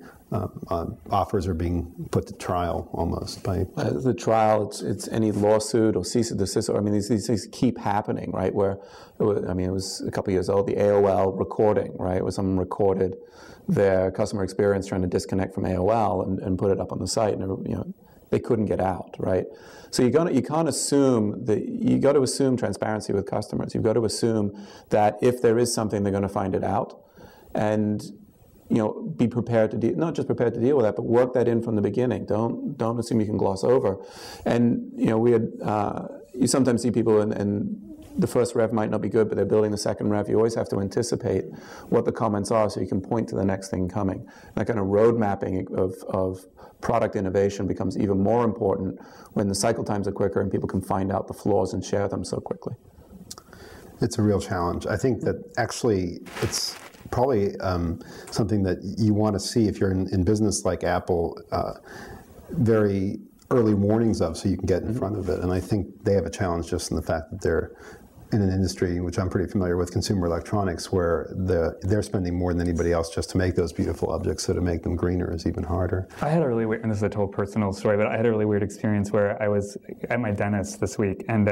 offers are being put to trial almost by the trial. It's any lawsuit or cease and desist. I mean, these things keep happening, right? Where it was a couple of years old, the AOL recording, right? Where someone recorded their customer experience trying to disconnect from AOL and put it up on the site, and they couldn't get out, right? So you can't assume that. You got to assume transparency with customers. You've got to assume that if there is something, they're going to find it out, and be prepared to not just prepared to deal with that, but work that in from the beginning. Don't assume you can gloss over. And we had you sometimes see people and the first rev might not be good, but they're building the second rev. You always have to anticipate what the comments are so you can point to the next thing coming. That kind of road mapping of product innovation becomes even more important when the cycle times are quicker and people can find out the flaws and share them so quickly. It's a real challenge. I think that actually it's probably something that you want to see if you're in business like Apple, very early warnings of, so you can get in front of it. And I think they have a challenge just in the fact that they're in an industry which I'm pretty familiar with, consumer electronics, where they're spending more than anybody else just to make those beautiful objects, so to make them greener is even harder. I had a really weird, and this is a total personal story, but I had a really weird experience where I was at my dentist this week, and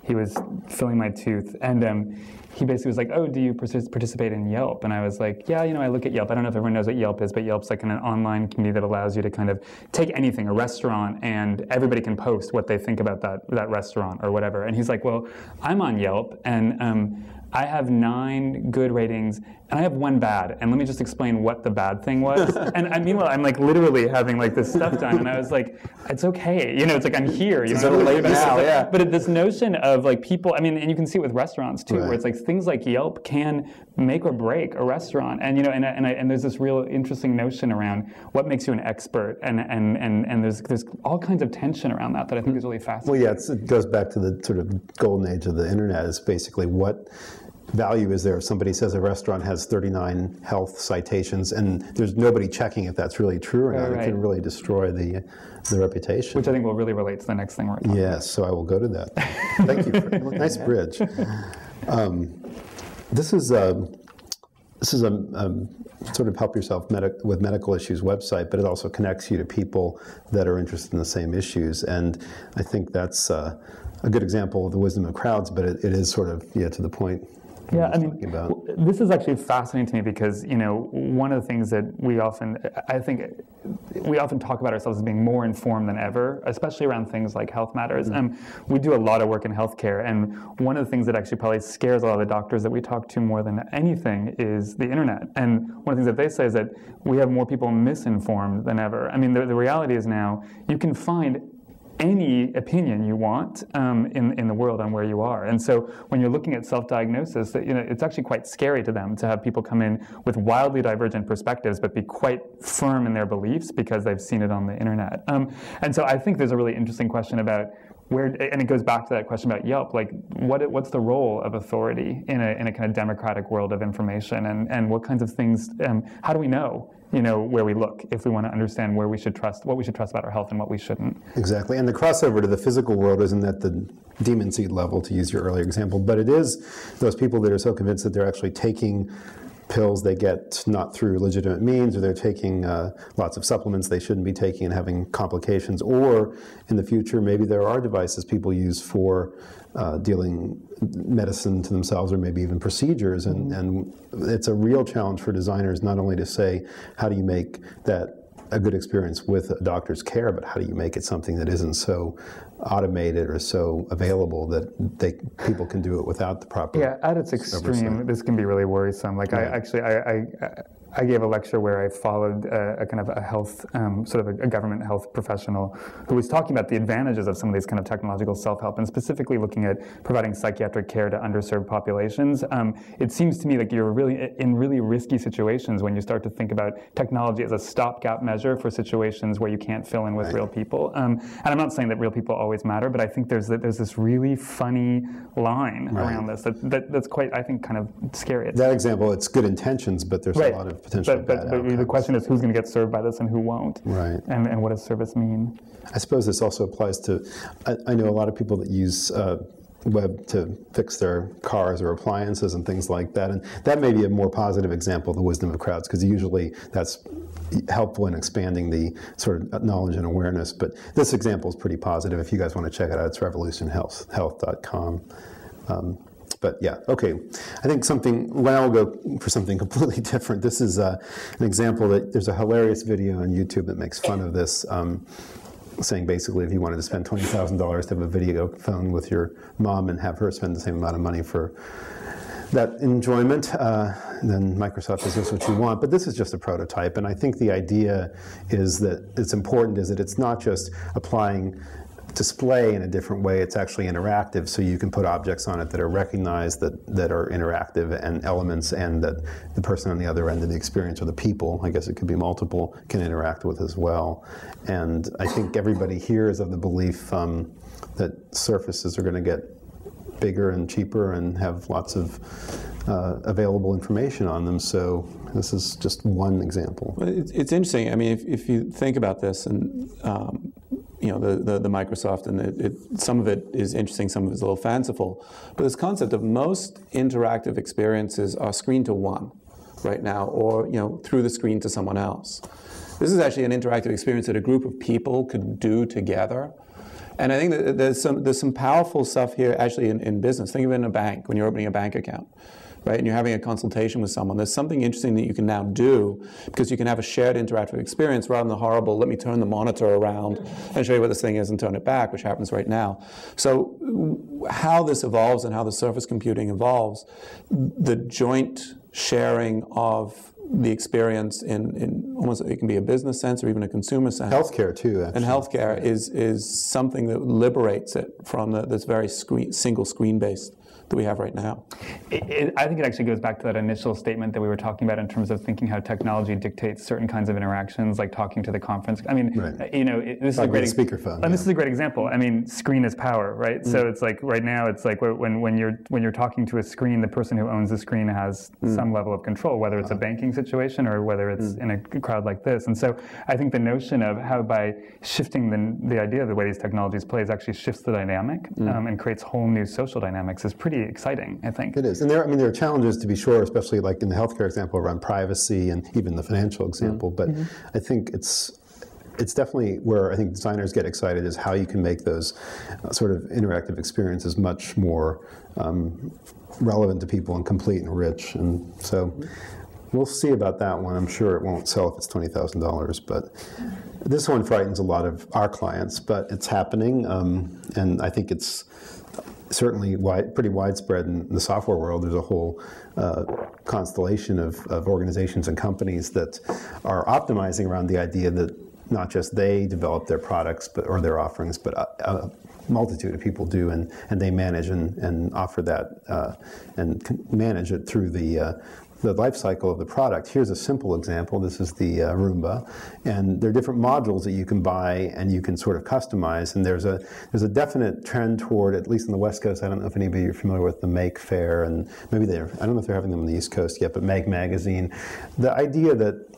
he was filling my tooth, and he basically was like, "Oh, do you participate in Yelp?" And I was like, "Yeah, I look at Yelp. I don't know if everyone knows what Yelp is, but Yelp's like an online community that allows you to kind of take anything, a restaurant, and everybody can post what they think about that restaurant or whatever." And he's like, "Well, I'm on Yelp, and I have 9 good ratings, and I have 1 bad. And let me just explain what the bad thing was." And meanwhile, I'm like literally having like this stuff done, and I was like, "It's okay, it's like I'm here." It's a little late now, yeah. But this notion of like people, and you can see it with restaurants too, right, where it's like things like Yelp can make or break a restaurant, and there's this real interesting notion around what makes you an expert, and there's all kinds of tension around that I think is really fascinating. Well, yeah, it goes back to the sort of golden age of the internet. Is basically what value is there if somebody says a restaurant has 39 health citations and there's nobody checking if that's really true or not. Right. It can really destroy the reputation. Which I think will really relate to the next thing we're talking about. Yes, so I will go to that. Thank you. Nice bridge. This is a sort of help yourself with medical issues website, but it also connects you to people that are interested in the same issues. And I think that's a good example of the wisdom of crowds, but it is sort of to the point. Yeah, this is actually fascinating to me because, one of the things that we often talk about ourselves as being more informed than ever, especially around things like health matters. Mm-hmm. We do a lot of work in healthcare, and one of the things that actually probably scares a lot of the doctors that we talk to more than anything is the internet. And one of the things that they say is that we have more people misinformed than ever. I mean, the reality is now you can find any opinion you want in the world on where you are. And so when you're looking at self-diagnosis, it's actually quite scary to them to have people come in with wildly divergent perspectives but be quite firm in their beliefs because they've seen it on the internet. And so I think there's a really interesting question about and it goes back to that question about Yelp, like what's the role of authority in a kind of democratic world of information, and what kinds of things, how do we know where we look if we want to understand where we should trust, what we should trust about our health and what we shouldn't. Exactly, and the crossover to the physical world isn't at the demon seed level, to use your earlier example, but it is those people that are so convinced that they're actually taking pills they get not through legitimate means, or they're taking lots of supplements they shouldn't be taking and having complications, or in the future maybe there are devices people use for dealing medicine to themselves or maybe even procedures, and it's a real challenge for designers not only to say how do you make that a good experience with a doctor's care, but how do you make it something that isn't so automated or so available that people can do it without the proper at its extreme, oversight. This can be really worrisome. Like I gave a lecture where I followed a kind of a health, sort of a government health professional who was talking about the advantages of some of these kind of technological self-help, and specifically looking at providing psychiatric care to underserved populations. It seems to me like you're really in really risky situations when you start to think about technology as a stopgap measure for situations where you can't fill in with real people. And I'm not saying that real people always matter, but I think there's this really funny line around this that's quite, I think, kind of scary. That example, it's good intentions, but there's a lot of potential bad outcomes. The question is who's going to get served by this and who won't. Right. And what does service mean? I suppose this also applies to, I know a lot of people that use web to fix their cars or appliances and things like that, and that may be a more positive example of the wisdom of crowds, because usually that's helpful in expanding the sort of knowledge and awareness. But this example is pretty positive. If you guys want to check it out, it's revolutionhealth.com. But yeah, okay. I think well, I'll go for something completely different. This is an example that there's a hilarious video on YouTube that makes fun of this, saying basically if you wanted to spend $20,000 to have a video phone with your mom and have her spend the same amount of money for that enjoyment, then Microsoft is just what you want. But this is just a prototype, and I think the idea is that it's important is that it's not just applying display in a different way, it's actually interactive, so you can put objects on it that are recognized, that are interactive, and elements, and that the person on the other end of the experience, or the people, I guess it could be multiple, can interact with as well. And I think everybody here is of the belief that surfaces are going to get bigger and cheaper and have lots of available information on them, so this is just one example. It's interesting. I mean, if you think about this, and you know, the Microsoft, and some of it is interesting, some of it is a little fanciful, but this concept of most interactive experiences are screen to one right now, or through the screen to someone else. This is actually an interactive experience that a group of people could do together. And I think that there's some powerful stuff here actually in business. Think of it in a bank, when you're opening a bank account, right? And you're having a consultation with someone. There's something interesting that you can now do, because you can have a shared interactive experience rather than the horrible, let me turn the monitor around and show you what this thing is and turn it back, which happens right now. So how this evolves and how the surface computing evolves, the joint sharing of the experience in almost, it can be a business sense or even a consumer sense. Healthcare too, actually. And healthcare is something that liberates it from this very single screen-based that we have right now. I think it actually goes back to that initial statement that we were talking about in terms of thinking how technology dictates certain kinds of interactions, like talking to the conference. I mean, this is a great speakerphone. And this is a great example. I mean, screen is power, right? So it's like right now, it's like when you're talking to a screen, the person who owns the screen has some level of control, whether it's a banking situation or whether it's in a crowd like this. And so I think the notion of how by shifting the idea of the way these technologies plays actually shifts the dynamic and creates whole new social dynamics is pretty exciting, I think. It is, and there are challenges to be sure, especially like in the healthcare example around privacy and even the financial example. But I think it's definitely where I think designers get excited is how you can make those sort of interactive experiences much more relevant to people and complete and rich. And so we'll see about that one. I'm sure it won't sell if it's $20,000, but this one frightens a lot of our clients, but it's happening, and I think it's certainly pretty widespread in the software world. There's a whole constellation of organizations and companies that are optimizing around the idea that not just they develop their products or their offerings, but a multitude of people do, and they manage and offer that and manage it through the life cycle of the product. Here's a simple example. This is the Roomba, and there are different modules that you can buy and you can sort of customize. And there's a definite trend toward, at least on the West Coast, I don't know if anybody are familiar with the Make Fair, and maybe I don't know if they're having them on the East Coast yet, but Make Magazine. The idea that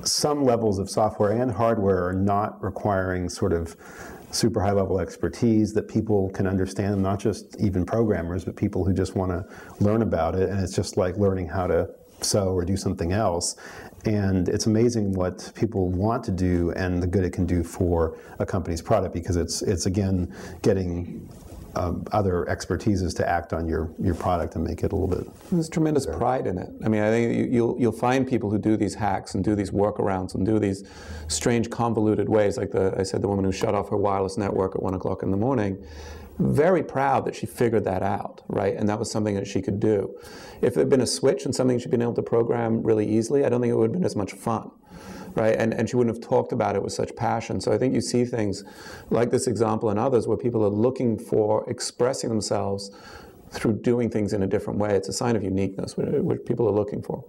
some levels of software and hardware are not requiring sort of super high-level expertise, that people can understand, not just even programmers, but people who just want to learn about it, and it's just like learning how to sew or do something else. And it's amazing what people want to do and the good it can do for a company's product, because it's again getting other expertises to act on your product and make it a little bit. There's tremendous pride in it. I mean, I think you'll find people who do these hacks and do these workarounds and do these strange convoluted ways, like I said, the woman who shut off her wireless network at 1 o'clock in the morning, very proud that she figured that out, right? And that was something that she could do. If it had been a switch and something she'd been able to program really easily, I don't think it would have been as much fun. Right? And she wouldn't have talked about it with such passion. So I think you see things like this example and others where people are looking for expressing themselves through doing things in a different way. It's a sign of uniqueness, which people are looking for.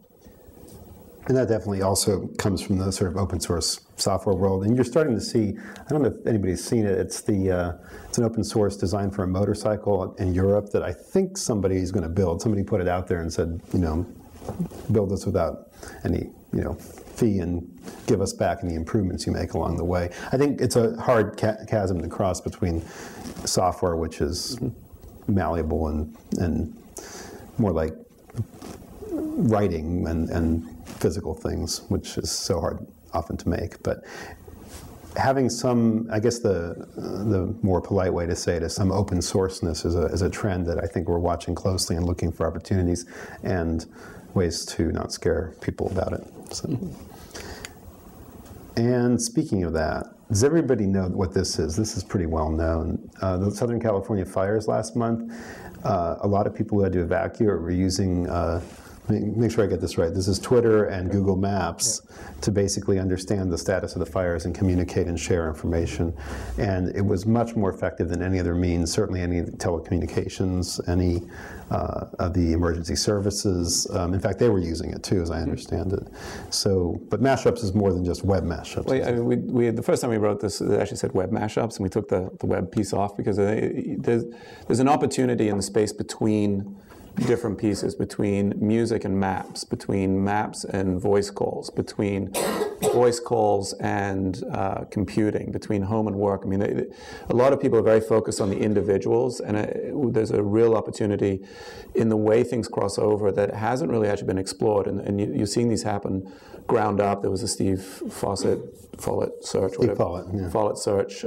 And that definitely also comes from the sort of open source software world. And you're starting to see, I don't know if anybody's seen it, it's an open source design for a motorcycle in Europe that I think somebody's going to build. Somebody put it out there and said, build this without any, fee and give us back any improvements you make along the way. I think it's a hard chasm to cross between software, which is malleable and more like writing and physical things, which is so hard often to make. But having some, I guess the more polite way to say it is some open sourceness is a trend that I think we're watching closely and looking for opportunities and ways to not scare people about it. So. And speaking of that, does everybody know what this is? This is pretty well known. The Southern California fires last month, a lot of people who had to evacuate were using, make sure I get this right, this is Twitter and Google Maps to basically understand the status of the fires and communicate and share information. And it was much more effective than any other means, certainly any telecommunications, any of the emergency services. In fact, they were using it too, as I understand it. So, but mashups is more than just web mashups. Well, I mean, the first time we wrote this, it actually said web mashups, and we took the web piece off because there's an opportunity in the space between different pieces, between music and maps, between maps and voice calls, between voice calls and computing, between home and work. I mean, a lot of people are very focused on the individuals, and there's a real opportunity in the way things cross over that hasn't really actually been explored, and you're seeing these happen ground up. There was a Steve Follett search, whatever. Follett search.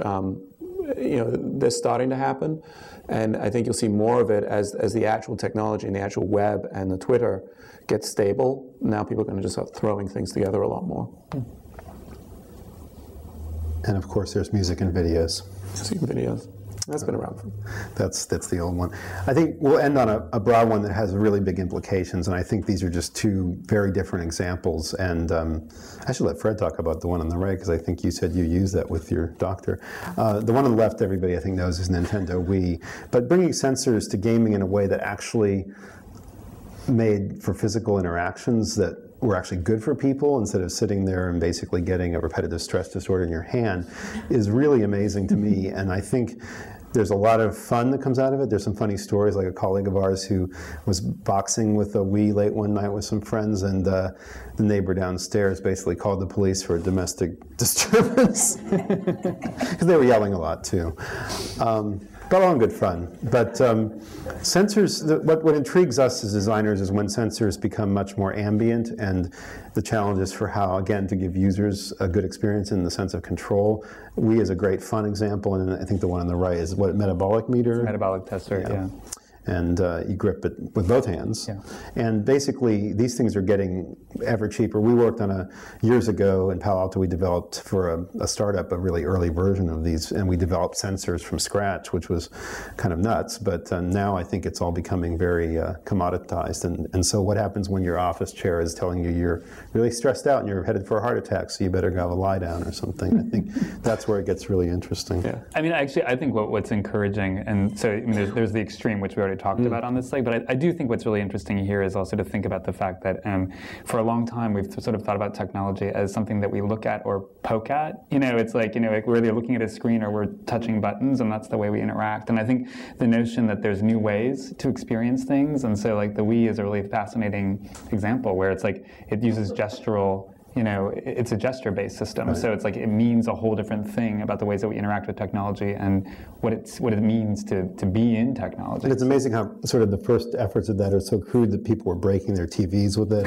They're starting to happen, and I think you'll see more of it as the actual technology and the actual web and the Twitter gets stable. Now people are going to just start throwing things together a lot more. And of course, there's music and videos. Music and videos. That's been around for. That's the old one. I think we'll end on a broad one that has really big implications, and I think these are just two very different examples. And I should let Fred talk about the one on the right, because I think you said you use that with your doctor. The one on the left, everybody I think knows, is Nintendo Wii. But bringing sensors to gaming in a way that actually made for physical interactions that were actually good for people instead of sitting there and basically getting a repetitive stress disorder in your hand is really amazing to me. And I think there's a lot of fun that comes out of it. There's some funny stories, like a colleague of ours who was boxing with a Wii late one night with some friends, and the neighbor downstairs basically called the police for a domestic disturbance because they were yelling a lot too. But all in good fun. But sensors, what intrigues us as designers is when sensors become much more ambient, and the challenges for how, again, to give users a good experience in the sense of control. Wii is a great fun example, and I think the one on the right is what, metabolic meter? Metabolic tester, yeah. And you grip it with both hands. Yeah. And basically, these things are getting ever cheaper. We worked on years ago in Palo Alto, we developed for a startup a really early version of these, and we developed sensors from scratch, which was kind of nuts. But now I think it's all becoming very commoditized. And so what happens when your office chair is telling you you're really stressed out and you're headed for a heart attack, so you better go have a lie down or something? I think that's where it gets really interesting. Yeah. I mean, actually, I think what's encouraging, and so I mean, there's the extreme, which we already talked about on this slide, but I do think what's really interesting here is also to think about the fact that for a long time we've sort of thought about technology as something that we look at or poke at. It's like, we're either looking at a screen or we're touching buttons, and that's the way we interact. And I think the notion that there's new ways to experience things, and so like the Wii is a really fascinating example where it's like it uses gestural it's a gesture-based system. Right. So it's like it means a whole different thing about the ways that we interact with technology and what it means to be in technology. And it's amazing how sort of the first efforts of that are so crude that people were breaking their TVs with it.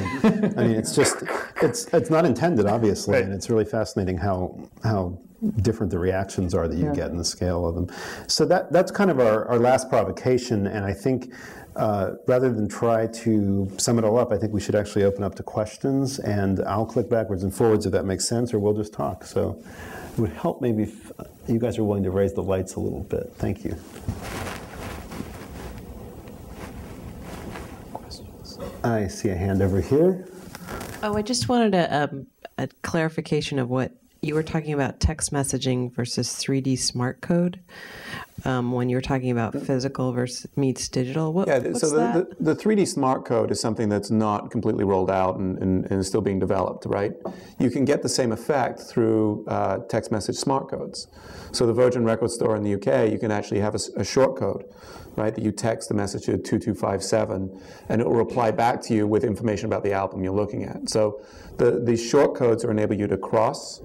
I mean, it's not intended, obviously, right. And it's really fascinating how different the reactions are that you get in the scale of them. So that's kind of our last provocation, and I think rather than try to sum it all up, I think we should actually open up to questions, and I'll click backwards and forwards if that makes sense, or we'll just talk. So it would help maybe if you guys are willing to raise the lights a little bit. Thank you. Questions? I see a hand over here. Oh, I just wanted a clarification of what you were talking about, text messaging versus 3D smart code. When you were talking about physical versus meets digital, what's that? The 3D smart code is something that's not completely rolled out and is still being developed, right? You can get the same effect through text message smart codes. So the Virgin Record Store in the UK, you can actually have a short code, right, that you text the message to 2257, and it will reply back to you with information about the album you're looking at. So these short codes enable you to cross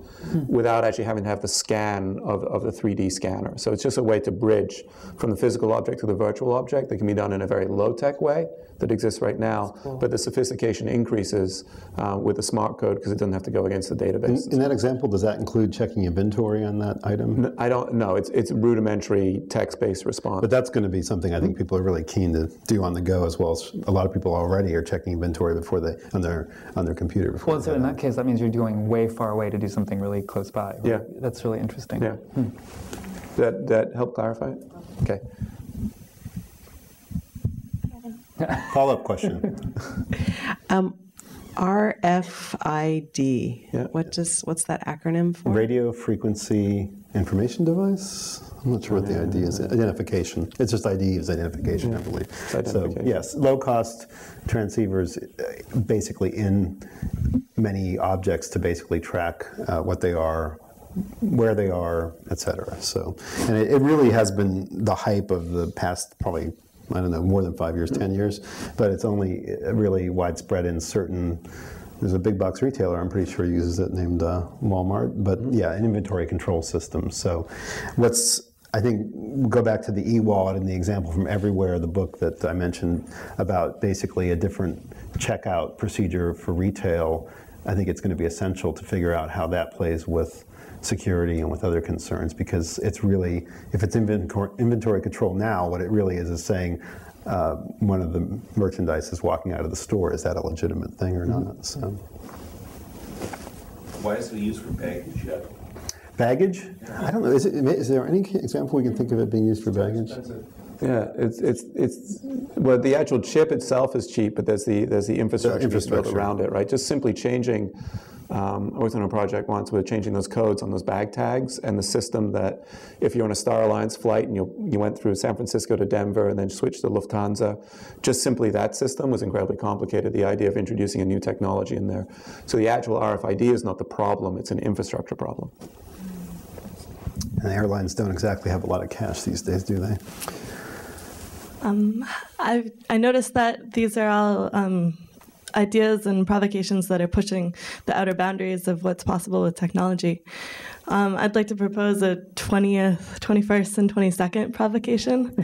without actually having to have the scan of the 3D scanner. So it's just a way to bridge from the physical object to the virtual object that can be done in a very low-tech way that exists right now, cool. But the sophistication increases with the smart code because it doesn't have to go against the database. In that example, does that include checking inventory on that item? No, I don't know. It's rudimentary text-based response. But that's going to be something I think people are really keen to do on the go, as well as a lot of people already are checking inventory before they on their computer. Before well, so in that case, that means you're going way far away to do something really close by. Right? Yeah, that's really interesting. Yeah, that help clarify it? Okay. Follow-up question. RFID. Yeah. What's that acronym for? Radio Frequency Information Device. I'm not sure what the ID is. Identification. It's just ID is identification, I believe. So yes, low-cost transceivers, basically in many objects to basically track what they are, where they are, etc. So, and it really has been the hype of the past probably, I don't know, more than 5 years, 10 years, but it's only really widespread in certain, there's a big box retailer I'm pretty sure uses it named Walmart, but yeah, an inventory control system. So I think we'll go back to the e-wallet and the example from Everywhere, the book that I mentioned about basically a different checkout procedure for retail. I think it's going to be essential to figure out how that plays with security and with other concerns, because it's really, if it's inventory control now, what it really is saying one of the merchandise is walking out of the store. Is that a legitimate thing or not? So, why is it used for baggage yet? Baggage? I don't know. Is there any example we can think of it being used for baggage? Yeah, well, the actual chip itself is cheap, but there's the infrastructure built around it, right? Just simply changing. I was on a project once with changing those codes on those bag tags, and the system that if you're on a Star Alliance flight and you went through San Francisco to Denver and then switched to Lufthansa, just simply that system was incredibly complicated, the idea of introducing a new technology in there. So the actual RFID is not the problem, it's an infrastructure problem. And the airlines don't exactly have a lot of cash these days, do they? I noticed that these are all ideas and provocations that are pushing the outer boundaries of what's possible with technology. I'd like to propose a 20th, 21st, and 22nd provocation.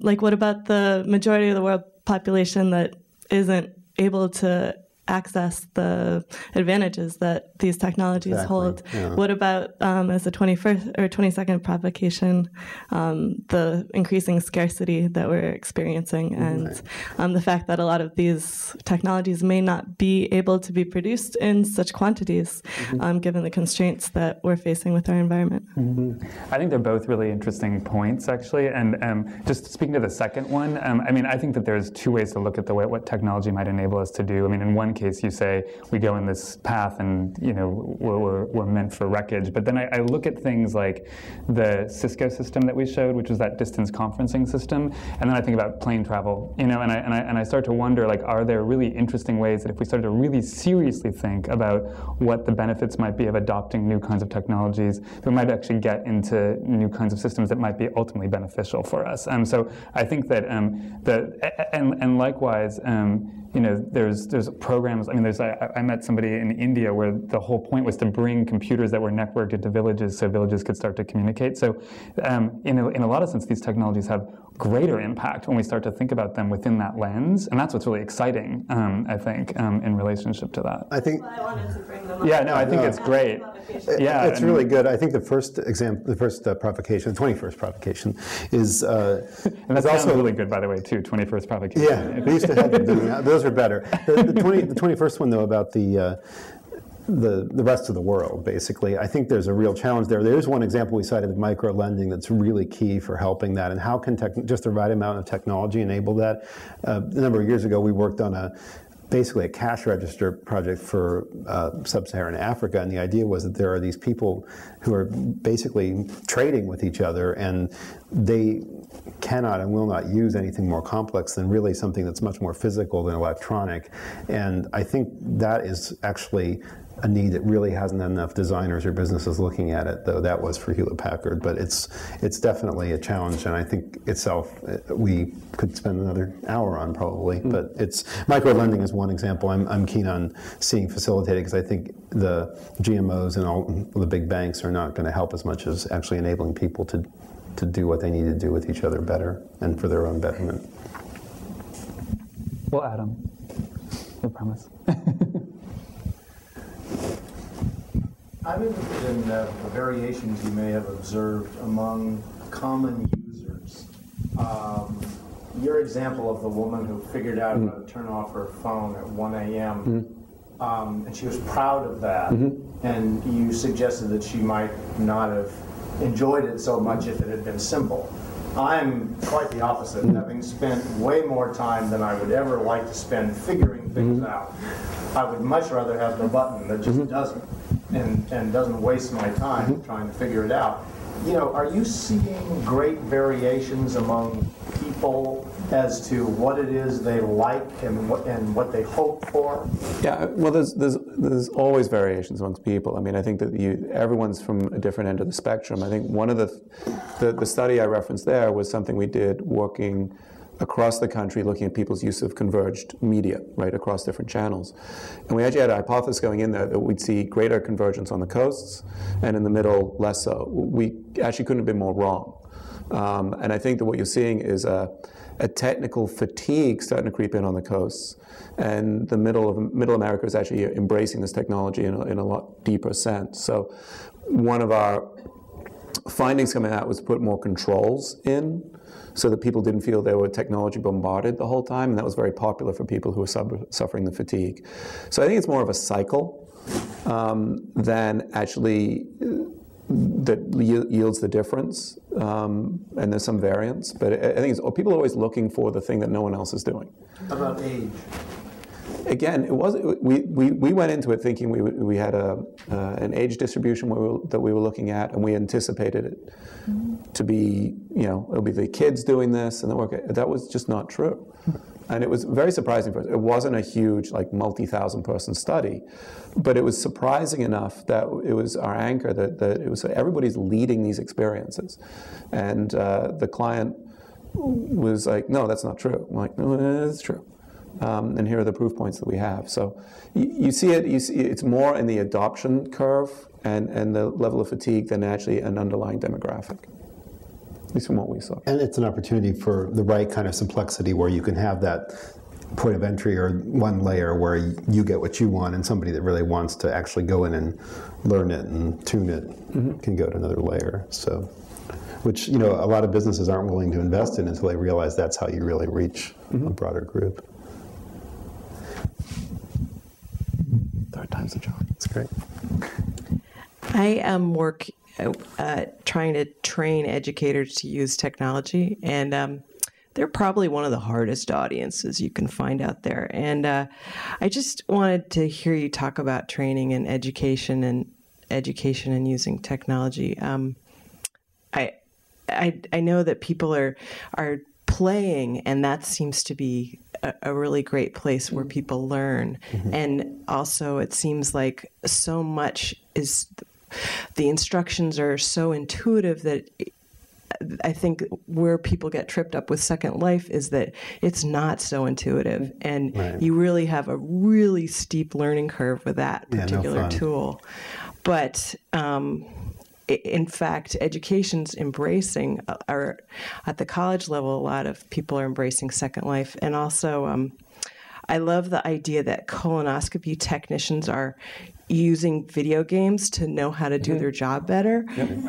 Like, what about the majority of the world population that isn't able to access the advantages that these technologies hold? Yeah. What about, as a 21st or 22nd provocation, the increasing scarcity that we're experiencing, and the fact that a lot of these technologies may not be able to be produced in such quantities, given the constraints that we're facing with our environment? I think they're both really interesting points, actually. And just speaking to the second one, I mean, I think that there's two ways to look at what technology might enable us to do. I mean, in one case, you say we go in this path and we're meant for wreckage. But then I look at things like the Cisco system that we showed, which was that distance conferencing system, and then I think about plane travel, and I start to wonder, like, are there really interesting ways that if we started to really seriously think about what the benefits might be of adopting new kinds of technologies, we might actually get into new kinds of systems that might be ultimately beneficial for us. So I think that and likewise. there's programs. I mean, I met somebody in India where the whole point was to bring computers that were networked into villages so villages could start to communicate. So in a lot of sense, these technologies have greater impact when we start to think about them within that lens, and that's what's really exciting, I think, in relationship to that. I think. I wanted to bring them up. Yeah, no, I think it's great. Yeah, it's really good. I think the first provocation, the 21st provocation, is and that's also really good, by the way, too. 21st provocation. Yeah, we used to have them. Those are better. The 21st one, though, about the rest of the world, basically. I think there's a real challenge there. There's one example we cited of micro-lending that's really key for helping that, and how can just the right amount of technology enable that? A number of years ago, we worked on basically a cash register project for sub-Saharan Africa, and the idea was that there are these people who are basically trading with each other, and they cannot and will not use anything more complex than really something that's much more physical than electronic. And I think that is actually a need that really hasn't had enough designers or businesses looking at it, though that was for Hewlett-Packard. But it's definitely a challenge, and I think itself we could spend another hour on probably. But micro-lending is one example I'm keen on seeing facilitated, because I think the GMOs and all the big banks are not going to help as much as actually enabling people to do what they need to do with each other better and for their own betterment. Well, Adam, I promise. I'm interested in the variations you may have observed among common users. Your example of the woman who figured out how to turn off her phone at 1 a.m. And she was proud of that, and you suggested that she might not have enjoyed it so much if it had been simple. I'm quite the opposite, having spent way more time than I would ever like to spend figuring things out. I would much rather have the button that just doesn't, and doesn't waste my time trying to figure it out. Are you seeing great variations among people as to what it is they like and what they hope for? Yeah, well, there's always variations amongst people. I mean, I think that everyone's from a different end of the spectrum. I think one of the study I referenced there was something we did working across the country, looking at people's use of converged media, right, across different channels. And we actually had a hypothesis going in there that we'd see greater convergence on the coasts, and in the middle, less so. We actually couldn't have been more wrong. And I think that what you're seeing is a technical fatigue starting to creep in on the coasts, and the middle America is actually embracing this technology in a lot deeper sense. So one of our findings coming out was to put more controls in, so that people didn't feel they were technology bombarded the whole time, and that was very popular for people who were suffering the fatigue. So I think it's more of a cycle than actually that yields the difference, and there's some variance, but I think people are always looking for the thing that no one else is doing. How about age? Again, it wasn't. We went into it thinking we had an age distribution that we were looking at, and we anticipated it to be, it'll be the kids doing this and the work. That was just not true, and it was very surprising for us. It wasn't a huge, multi-thousand person study, but it was surprising enough that it was our anchor that it was everybody's leading these experiences, and the client was like, "No, that's not true." I'm like, "No, it's true." And here are the proof points that we have. So you see it's more in the adoption curve and the level of fatigue than actually an underlying demographic, at least from what we saw. And it's an opportunity for the right kind of simplexity where you can have that point of entry or one layer where you get what you want, and somebody that really wants to actually go in and learn it and tune it can go to another layer. So, which a lot of businesses aren't willing to invest in until they realize that's how you really reach a broader group. Third time's a charm. It's great. I work trying to train educators to use technology, and they're probably one of the hardest audiences you can find out there. And I just wanted to hear you talk about training and education and using technology. I know that people are playing, and that seems to be a really great place where people learn. And also it seems like so much is, the instructions are so intuitive that I think where people get tripped up with Second Life is that it's not so intuitive, and you really have a really steep learning curve with that particular tool. But in fact, education's embracing, or at the college level, a lot of people are embracing Second Life. And also, I love the idea that colonoscopy technicians are using video games to know how to do their job better.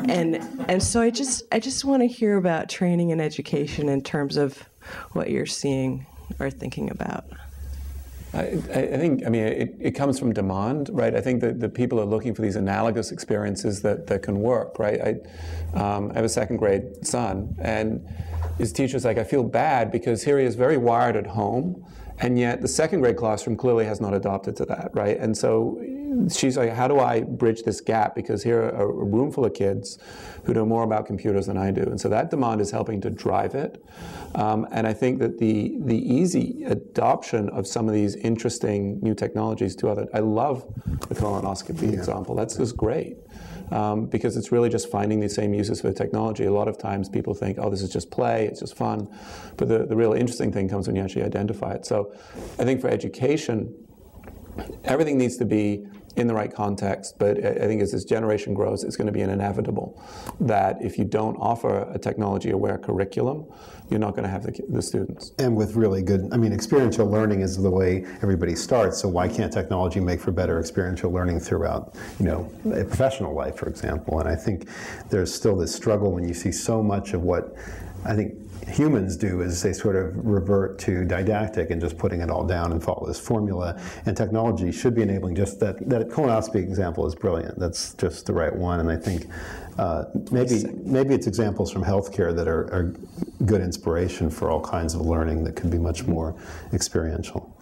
And so I just want to hear about training and education in terms of what you're seeing or thinking about. I think, I mean, it comes from demand, right? I think that the people are looking for these analogous experiences that can work, right? I have a second grade son, and his teacher's like, I feel bad because here he is very wired at home, and yet the second grade classroom clearly has not adopted to that, right? And so she's like, how do I bridge this gap? Because here are a room full of kids who know more about computers than I do. And so that demand is helping to drive it. And I think that the easy adoption of some of these interesting new technologies to other, I love the colonoscopy example. That's just great. Because it's really just finding the same uses for the technology. A lot of times people think, oh, this is just play, it's just fun. But the real interesting thing comes when you actually identify it. So I think for education, everything needs to be in the right context, but I think as this generation grows, it's going to be an inevitable that if you don't offer a technology-aware curriculum, you're not going to have the students. And with really good, I mean, experiential learning is the way everybody starts, so why can't technology make for better experiential learning throughout, you know, a professional life, for example? And I think there's still this struggle when you see so much of what I think humans do is they sort of revert to didactic and just putting it all down and follow this formula. And technology should be enabling just that. That colonoscopy example is brilliant. That's just the right one. And I think maybe it's examples from healthcare that are good inspiration for all kinds of learning that could be much more experiential.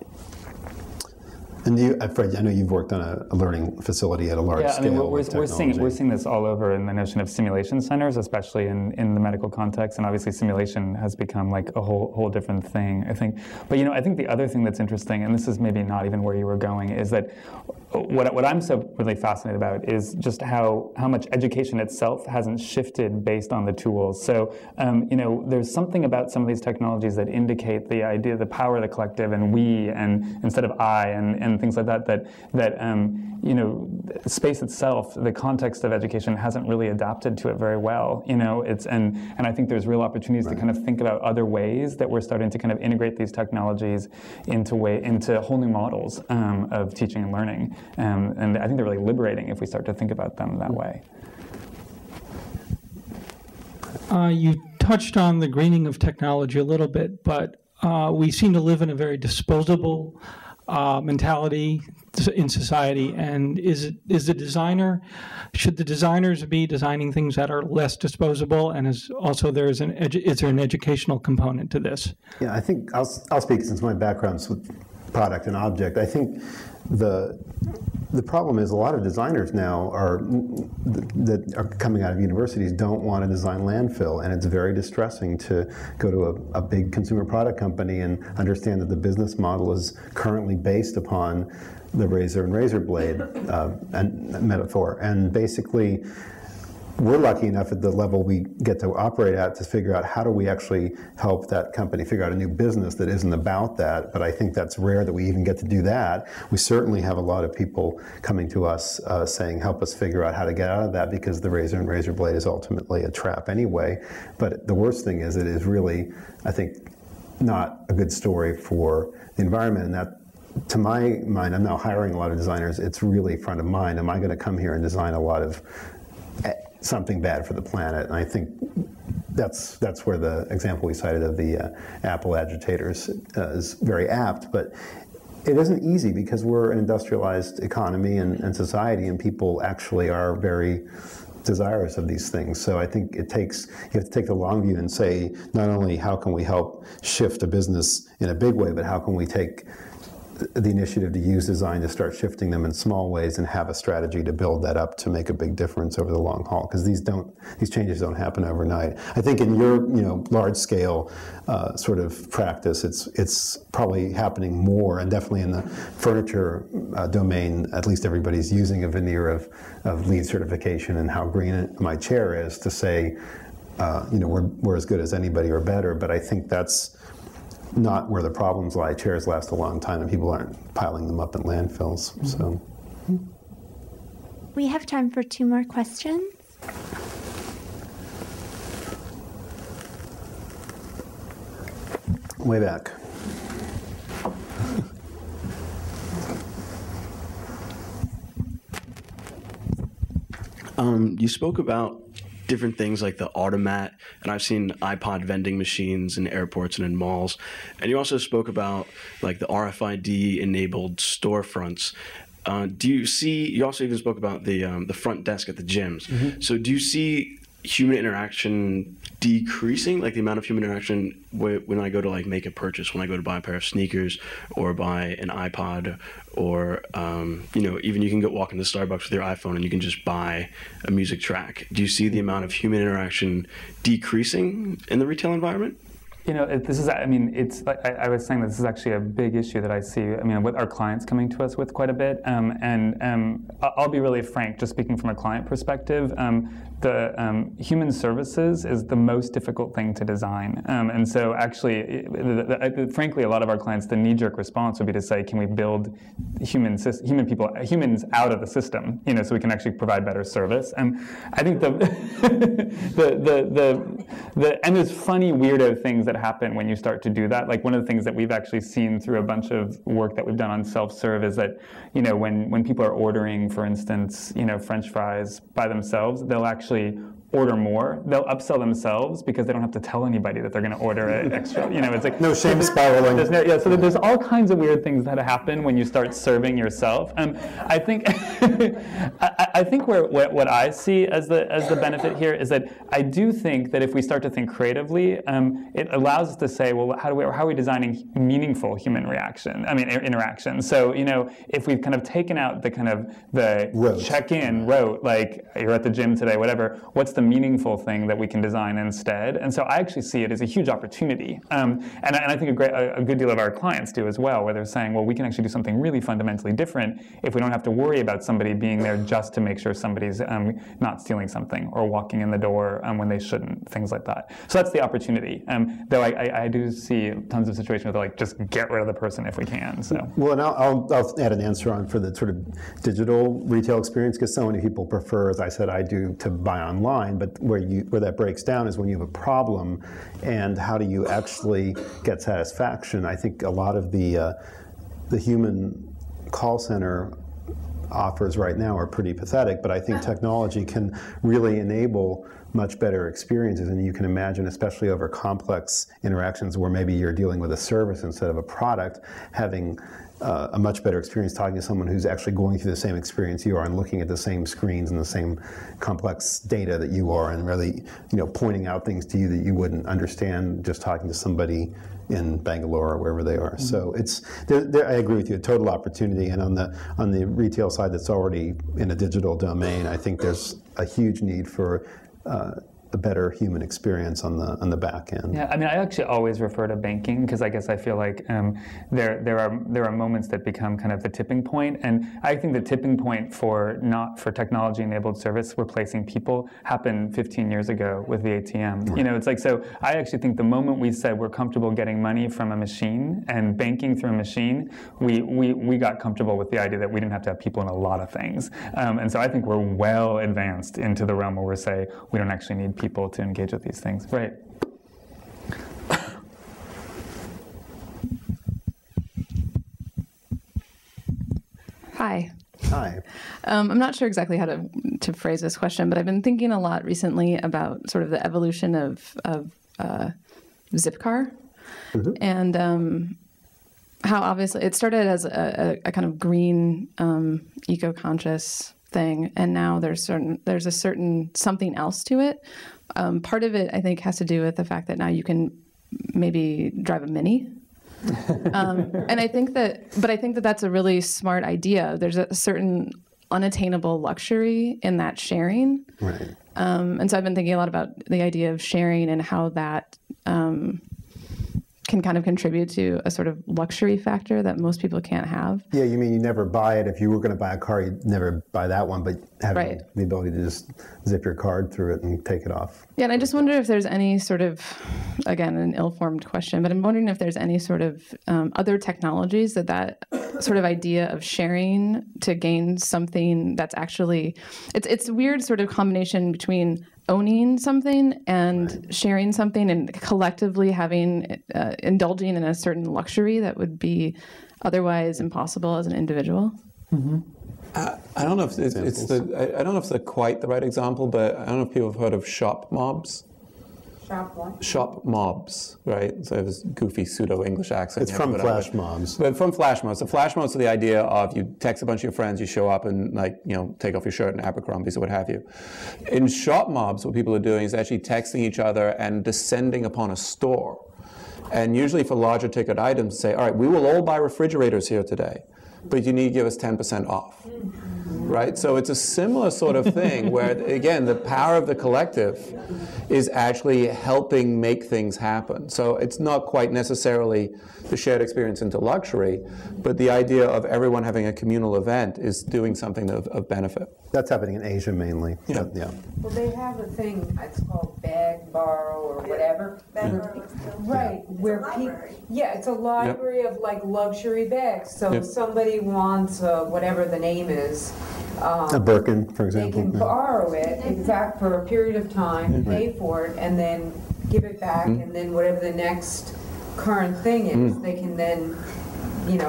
And you, Fred, I know you've worked on a learning facility at a large scale. Yeah, I mean, we're seeing this all over in the notion of simulation centers, especially in the medical context. And obviously, simulation has become like a whole different thing, I think. But I think the other thing that's interesting, and this is maybe not even where you were going, is that what I'm so really fascinated about is just how much education itself hasn't shifted based on the tools. So there's something about some of these technologies that indicate the idea, the power of the collective, and we, and instead of I, and things like that space itself, the context of education hasn't really adapted to it very well. And I think there's real opportunities to kind of think about other ways that we're starting to kind of integrate these technologies into whole new models of teaching and learning. And I think they're really liberating if we start to think about them that way. You touched on the greening of technology a little bit, but we seem to live in a very disposable mentality in society. And should the designers be designing things that are less disposable? And is there an educational component to this? Yeah, I think I'll speak since my background's with product and object. I think the problem is a lot of designers now that are coming out of universities don't want to design landfill, and it's very distressing to go to a big consumer product company and understand that the business model is currently based upon the razor and razor blade and metaphor. And basically, we're lucky enough at the level we get to operate at to figure out how do we actually help that company figure out a new business that isn't about that. But I think that's rare that we even get to do that. We certainly have a lot of people coming to us saying, help us figure out how to get out of that, because the razor and razor blade is ultimately a trap anyway. But the worst thing is it is really, I think, not a good story for the environment. And that, to my mind, I'm now hiring a lot of designers. It's really front of mind. Am I going to come here and design a lot of something bad for the planet? And I think that's where the example we cited of the Apple agitators is very apt. But it isn't easy because we're an industrialized economy and society, and people actually are very desirous of these things. So I think you have to take the long view and say, not only how can we help shift a business in a big way, but how can we take the initiative to use design to start shifting them in small ways and have a strategy to build that up to make a big difference over the long haul, because these changes don't happen overnight. I think in your large scale sort of practice, it's probably happening more, and definitely in the furniture domain, at least everybody's using a veneer of LEED certification and how green my chair is to say, we're as good as anybody or better, but I think that's not where the problems lie. Chairs last a long time and people aren't piling them up in landfills. So we have time for 2 more questions. Way back. You spoke about different things like the AUTOMAT, and I've seen iPod vending machines in airports and in malls. And you also spoke about like the RFID-enabled storefronts. You also even spoke about the front desk at the gyms. Mm-hmm. So do you see human interaction decreasing, like the amount of human interaction when I go to like make a purchase, when I go to buy a pair of sneakers or buy an iPod, or even you can walk into Starbucks with your iPhone and you can just buy a music track. Do you see the amount of human interaction decreasing in the retail environment? This is, I was saying that this is actually a big issue that I see, with our clients coming to us with quite a bit. I'll be really frank, just speaking from a client perspective, the human services is the most difficult thing to design. And so actually, frankly, a lot of our clients, the knee-jerk response would be to say, can we build humans out of the system, so we can actually provide better service. I think and there's funny, weirdo things that happen when you start to do that. Like one of the things that we've actually seen through a bunch of work that we've done on self-serve is that, when people are ordering, for instance, French fries by themselves, they'll actually order more. They'll upsell themselves because they don't have to tell anybody that they're going to order an extra. It's like no shame spiraling. So there's all kinds of weird things that happen when you start serving yourself. I think what I see as the benefit here is that I do think that if we start to think creatively, it allows us to say, well, how are we designing meaningful human interaction? So if we've kind of taken out the check-in rote, like you're at the gym today, whatever. What's the meaningful thing that we can design instead? And so I actually see it as a huge opportunity. And I think a good deal of our clients do as well, where they're saying, well, we can actually do something really fundamentally different if we don't have to worry about somebody being there just to make sure somebody's not stealing something or walking in the door when they shouldn't, things like that. So that's the opportunity. Though I do see tons of situations where they're like, just get rid of the person if we can. So. Well, and I'll add an answer on for the sort of digital retail experience, because so many people prefer, as I said, I do, to buy online. But where that breaks down is when you have a problem, and how do you actually get satisfaction? I think a lot of the human call center offers right now are pretty pathetic, but I think technology can really enable much better experiences. And you can imagine, especially over complex interactions where maybe you're dealing with a service instead of a product, having a much better experience talking to someone who's actually going through the same experience you are and looking at the same screens and the same complex data that you are, and really, pointing out things to you that you wouldn't understand just talking to somebody in Bangalore or wherever they are. So I agree with you, a total opportunity. And on the retail side that's already in a digital domain, I think there's a huge need for a better human experience on the back end. Yeah, I actually always refer to banking because I guess I feel like there are moments that become kind of the tipping point, and I think the tipping point for technology-enabled service replacing people happened 15 years ago with the ATM. Right. It's like, so I actually think the moment we said we're comfortable getting money from a machine and banking through a machine, we got comfortable with the idea that we didn't have to have people in a lot of things, and so I think we're well advanced into the realm where we say we don't actually need people to engage with these things. Right. Hi. Hi. I'm not sure exactly how to phrase this question, but I've been thinking a lot recently about sort of the evolution of Zipcar, mm-hmm. and how obviously it started as a kind of green, eco-conscious thing, and now there's a certain something else to it. Part of it, I think, has to do with the fact that now you can maybe drive a Mini. And I think that that's a really smart idea. There's a certain unattainable luxury in that sharing. Right. And so I've been thinking a lot about the idea of sharing and how that can kind of contribute to a sort of luxury factor that most people can't have. Yeah, you mean you never buy it. If you were going to buy a car, you'd never buy that one, but having the ability to just zip your card through it and take it off. Yeah, and I just wonder if there's any sort of, again, an ill-formed question, but I'm wondering if there's any sort of other technologies that sort of idea of sharing to gain something that's actually, it's a weird sort of combination between owning something and sharing something and collectively having, indulging in a certain luxury that would be otherwise impossible as an individual. Mm-hmm. I don't know if I don't know if it's quite the right example, but I don't know if people have heard of shop mobs. Shop what? Shop mobs, right? So it was goofy pseudo-English accent. It's from flash mobs. But from flash mobs. So flash mobs are the idea of you text a bunch of your friends, you show up and take off your shirt in Abercrombie's or what have you. In shop mobs, what people are doing is actually texting each other and descending upon a store. And usually for larger ticket items, say, all right, we will all buy refrigerators here today, but you need to give us 10% off. Right? So it's a similar sort of thing where, again, the power of the collective is actually helping make things happen. So it's not quite necessarily the shared experience into luxury, but the idea of everyone having a communal event is doing something of benefit. That's happening in Asia mainly. Yeah. Yeah. Well, they have a thing, it's called bag borrow or whatever. Right, where people, it's a library of like luxury bags. So if somebody wants whatever the name is, a Birkin, for example. They can borrow it for a period of time, pay for it, and then give it back, and then whatever the next current thing is, they can then,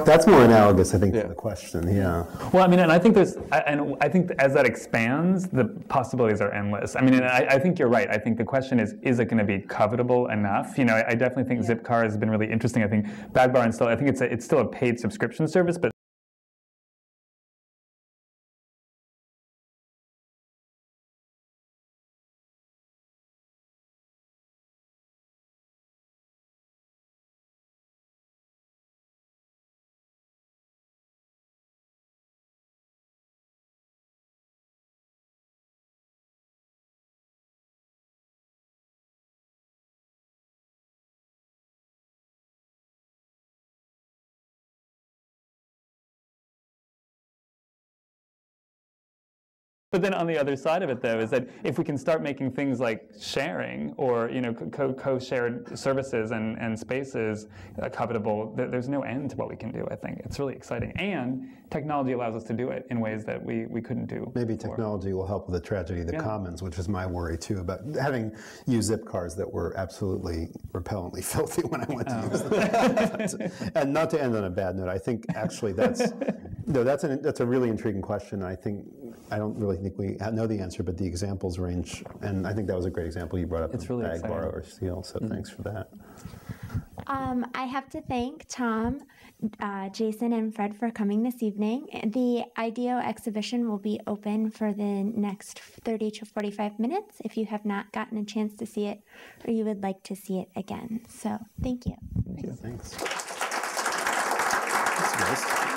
That's more analogous, I think, to the question. Yeah. Well, I mean, and I think I think as that expands, the possibilities are endless. I mean, and I think you're right. I think the question is it going to be covetable enough? I definitely think Zipcar has been really interesting. I think Bagbar and I think it's still a paid subscription service, but then on the other side of it, though, is that if we can start making things like sharing or co-shared services and spaces covetable, there's no end to what we can do. I think it's really exciting, and technology allows us to do it in ways that we couldn't do. Maybe before. Technology will help with the tragedy of the commons, which is my worry too about having used zip cars that were absolutely repellently filthy when I went to use them. And not to end on a bad note, I think actually that's a really intriguing question. I don't really think we know the answer, but the examples range, and I think that was a great example you brought up. It's really bag, exciting. borrow, or steal. So thanks for that. I have to thank Tom, Jason, and Fred for coming this evening. The IDEO exhibition will be open for the next 30 to 45 minutes if you have not gotten a chance to see it or you would like to see it again. So thank you. Thanks. That's nice.